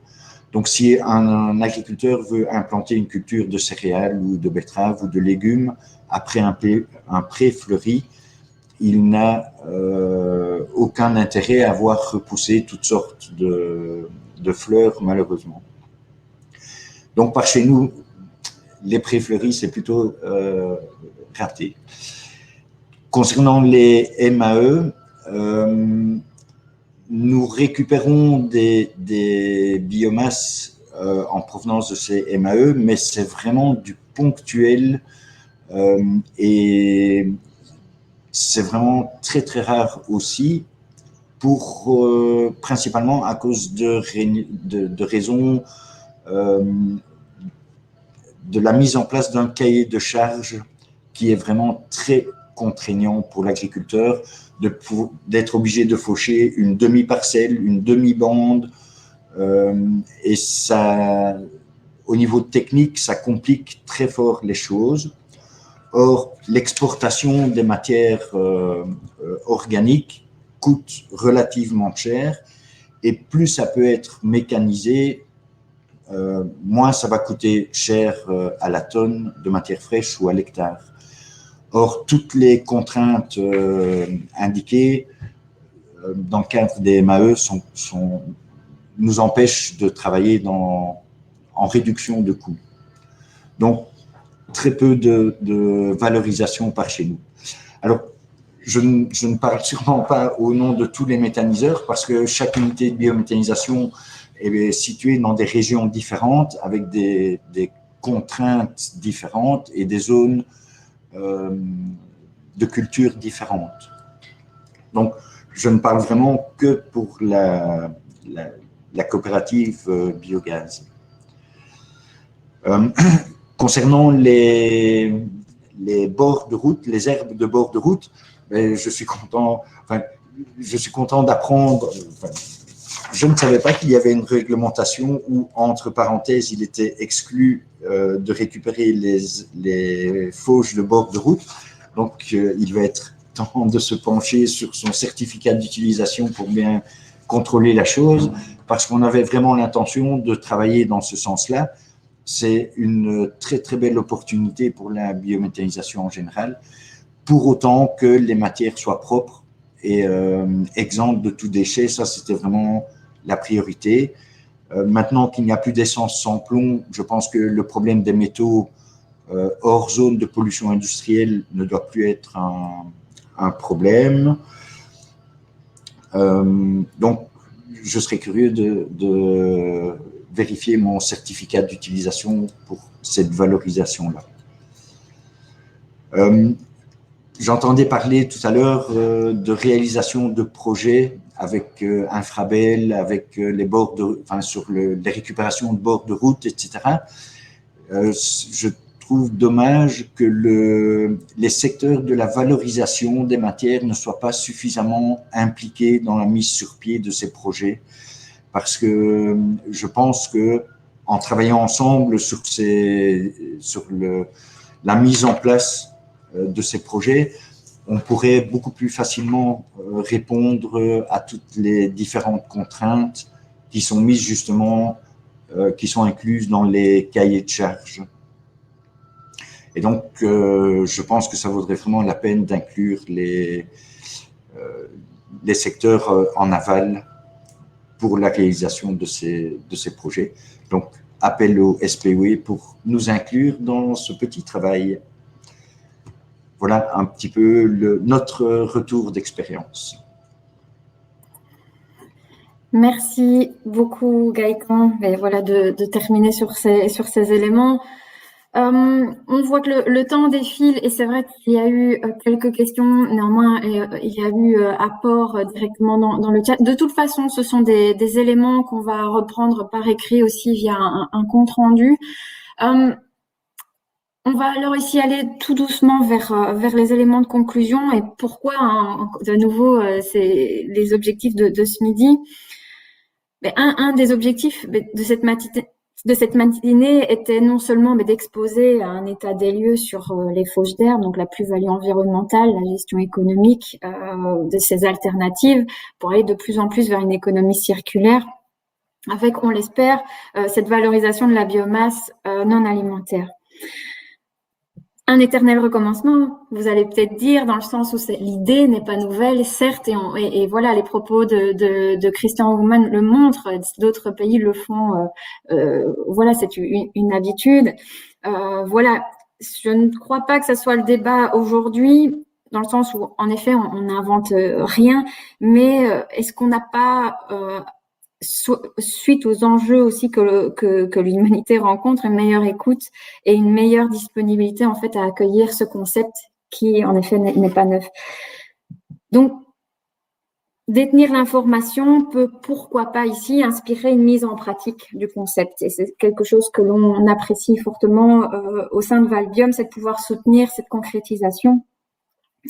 Donc, si un agriculteur veut implanter une culture de céréales ou de betteraves ou de légumes après un pré fleuri, il n'a aucun intérêt à voir repousser toutes sortes de fleurs, malheureusement. Donc, par chez nous, les prés fleuris, c'est plutôt raté. Concernant les MAE, nous récupérons des biomasses en provenance de ces MAE, mais c'est vraiment du ponctuel et c'est vraiment très très rare aussi, principalement à cause de raisons de la mise en place d'un cahier de charges qui est vraiment très contraignant pour l'agriculteur, d'être obligé de faucher une demi-parcelle, une demi-bande, et ça, au niveau technique, ça complique très fort les choses. Or, l'exportation des matières organiques coûte relativement cher, et plus ça peut être mécanisé, moins ça va coûter cher à la tonne de matière fraîche ou à l'hectare. Or, toutes les contraintes indiquées dans le cadre des MAE sont nous empêche de travailler en réduction de coûts. Donc, très peu de valorisation par chez nous. Alors, je ne parle sûrement pas au nom de tous les méthaniseurs parce que chaque unité de biométhanisation est située dans des régions différentes avec des contraintes différentes et des zones de culture différentes. Donc, je ne parle vraiment que pour la coopérative biogaz. Concernant les bords de route, les herbes de bord de route, je suis content d'apprendre. Je ne savais pas qu'il y avait une réglementation où, entre parenthèses, il était exclu de récupérer les fauches de bord de route. Donc, il va être temps de se pencher sur son certificat d'utilisation pour bien contrôler la chose, parce qu'on avait vraiment l'intention de travailler dans ce sens-là. C'est une très, très belle opportunité pour la biométhanisation en général, pour autant que les matières soient propres et exemptes de tout déchet. Ça, c'était vraiment la priorité. Maintenant qu'il n'y a plus d'essence sans plomb, je pense que le problème des métaux hors zone de pollution industrielle ne doit plus être un problème. Donc, je serais curieux de vérifier mon certificat d'utilisation pour cette valorisation-là. J'entendais parler tout à l'heure de réalisation de projets avec Infrabel, avec les bords sur les récupérations de bords de route, etc. Je trouve dommage que les secteurs de la valorisation des matières ne soient pas suffisamment impliqués dans la mise sur pied de ces projets, parce que je pense que en travaillant ensemble sur la mise en place de ces projets, on pourrait beaucoup plus facilement répondre à toutes les différentes contraintes qui sont mises justement, qui sont incluses dans les cahiers de charges. Et donc, je pense que ça vaudrait vraiment la peine d'inclure les secteurs en aval pour la réalisation de ces projets. Donc, appel au SPOE pour nous inclure dans ce petit travail. Voilà un petit peu notre retour d'expérience. Merci beaucoup, Gaëtan. Et voilà, de terminer sur ces éléments. On voit que le temps défile et c'est vrai qu'il y a eu quelques questions. Néanmoins, il y a eu apport directement dans le chat. De toute façon, ce sont des éléments qu'on va reprendre par écrit aussi via un compte rendu. On va alors ici aller tout doucement vers les éléments de conclusion et pourquoi, de nouveau, c'est les objectifs de ce midi. Mais un des objectifs de cette matinée était non seulement d'exposer un état des lieux sur les fauches d'herbe, donc la plus-value environnementale, la gestion économique de ces alternatives, pour aller de plus en plus vers une économie circulaire, avec, on l'espère, cette valorisation de la biomasse non alimentaire. Un éternel recommencement, vous allez peut-être dire, dans le sens où l'idée n'est pas nouvelle, certes, et voilà, les propos de Christian Houman le montrent, d'autres pays le font, voilà, c'est une habitude. Voilà, je ne crois pas que ce soit le débat aujourd'hui, dans le sens où, en effet, on n'invente rien, mais est-ce qu'on n'a pas suite aux enjeux aussi que l'humanité rencontre, une meilleure écoute et une meilleure disponibilité en fait à accueillir ce concept qui en effet n'est pas neuf. Donc, détenir l'information peut, pourquoi pas ici, inspirer une mise en pratique du concept. Et c'est quelque chose que l'on apprécie fortement au sein de Valbiome, c'est de pouvoir soutenir cette concrétisation.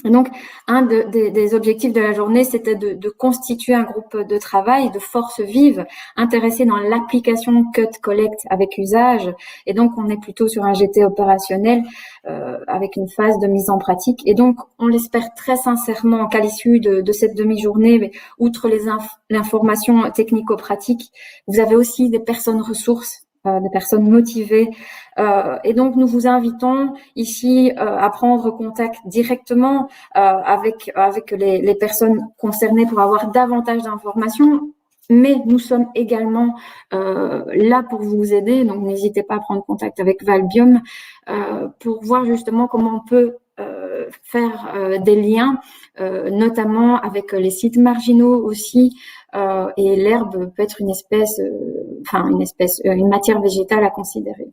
Et donc, un des objectifs de la journée, c'était de constituer un groupe de travail de forces vives intéressées dans l'application cut collect avec usage. Et donc, on est plutôt sur un GT opérationnel avec une phase de mise en pratique. Et donc, on l'espère très sincèrement qu'à l'issue de cette demi-journée, outre l'information technico-pratique, vous avez aussi des personnes ressources, des personnes motivées. Et donc, nous vous invitons ici à prendre contact directement avec les personnes concernées pour avoir davantage d'informations. Mais nous sommes également là pour vous aider, donc n'hésitez pas à prendre contact avec Valbiome pour voir justement comment on peut faire des liens, notamment avec les sites marginaux aussi, et l'herbe peut être une matière végétale à considérer.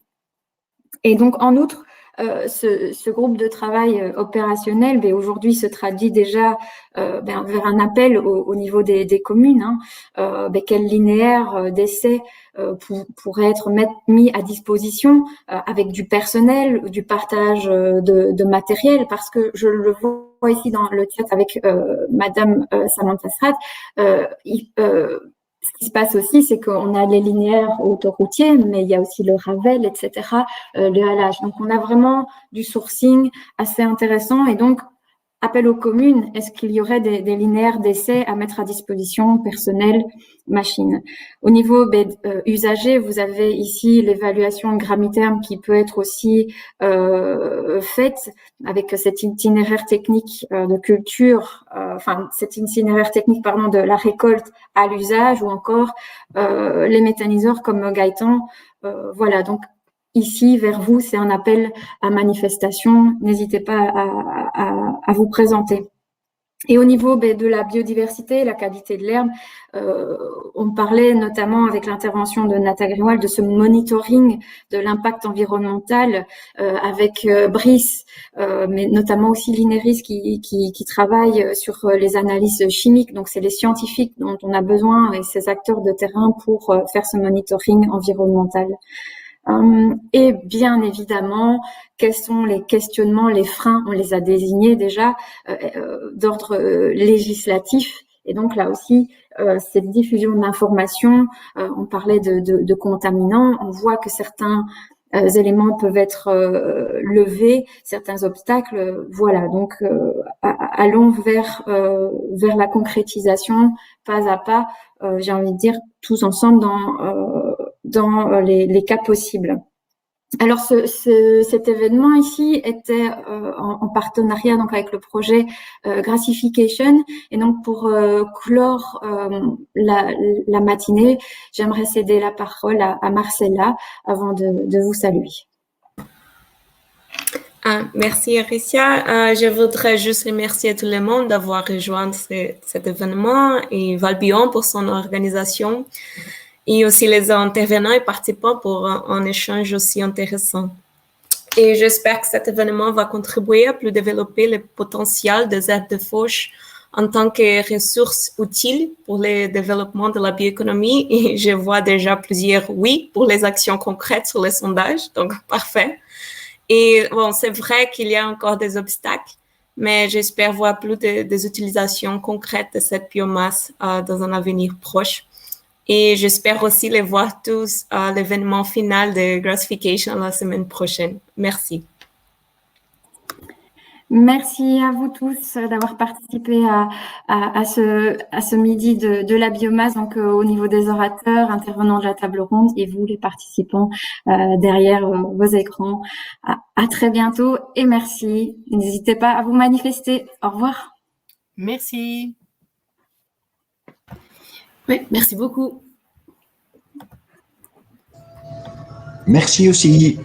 Et donc en outre, ce groupe de travail opérationnel aujourd'hui se traduit déjà vers un appel au niveau des communes. Quel linéaire d'essai pourrait être mis à disposition avec du personnel, du partage de matériel, parce que je le vois ici dans le chat avec Madame Samantha Srat. Ce qui se passe aussi, c'est qu'on a les linéaires autoroutiers, mais il y a aussi le Ravel, etc., le halage. Donc, on a vraiment du sourcing assez intéressant. Et donc, appel aux communes, est-ce qu'il y aurait des linéaires d'essai à mettre à disposition, personnel, machine? Au niveau usager, vous avez ici l'évaluation grammitherme qui peut être aussi faite avec cet itinéraire technique de culture, cet itinéraire technique, de la récolte à l'usage, ou encore les méthaniseurs comme Gaëtan. Voilà, donc ici, vers vous, c'est un appel à manifestation. N'hésitez pas à vous présenter. Et au niveau de la biodiversité, la qualité de l'herbe, on parlait notamment avec l'intervention de Nathalie Grimoald de ce monitoring de l'impact environnemental avec Brice, mais notamment aussi l'INERIS qui travaille sur les analyses chimiques. Donc, c'est les scientifiques dont on a besoin et ces acteurs de terrain pour faire ce monitoring environnemental. Et bien évidemment, quels sont les questionnements, les freins, on les a désignés déjà, d'ordre législatif. Et donc là aussi, cette diffusion d'informations, on parlait de contaminants, on voit que certains éléments peuvent être levés, certains obstacles. Voilà, donc allons vers la concrétisation, pas à pas, j'ai envie de dire, tous ensemble dans les cas possibles. Alors cet événement ici était en partenariat donc avec le projet Grassification, et donc pour clore la matinée, j'aimerais céder la parole à Marcella avant de vous saluer. Merci Aricia. Je voudrais juste remercier tout le monde d'avoir rejoint cet événement et Valbiome pour son organisation, et aussi les intervenants et participants pour un échange aussi intéressant. Et j'espère que cet événement va contribuer à plus développer le potentiel des aires de fauche en tant que ressource utile pour le développement de la bioéconomie. Et je vois déjà plusieurs oui pour les actions concrètes sur les sondages, donc parfait. Et bon, c'est vrai qu'il y a encore des obstacles, mais j'espère voir plus des utilisations concrètes de cette biomasse dans un avenir proche. Et j'espère aussi les voir tous à l'événement final de Grassification la semaine prochaine. Merci. Merci à vous tous d'avoir participé à ce midi de la biomasse, donc au niveau des orateurs, intervenants de la table ronde, et vous les participants derrière vos écrans. À très bientôt et merci. N'hésitez pas à vous manifester. Au revoir. Merci. Oui, merci beaucoup. Merci aussi.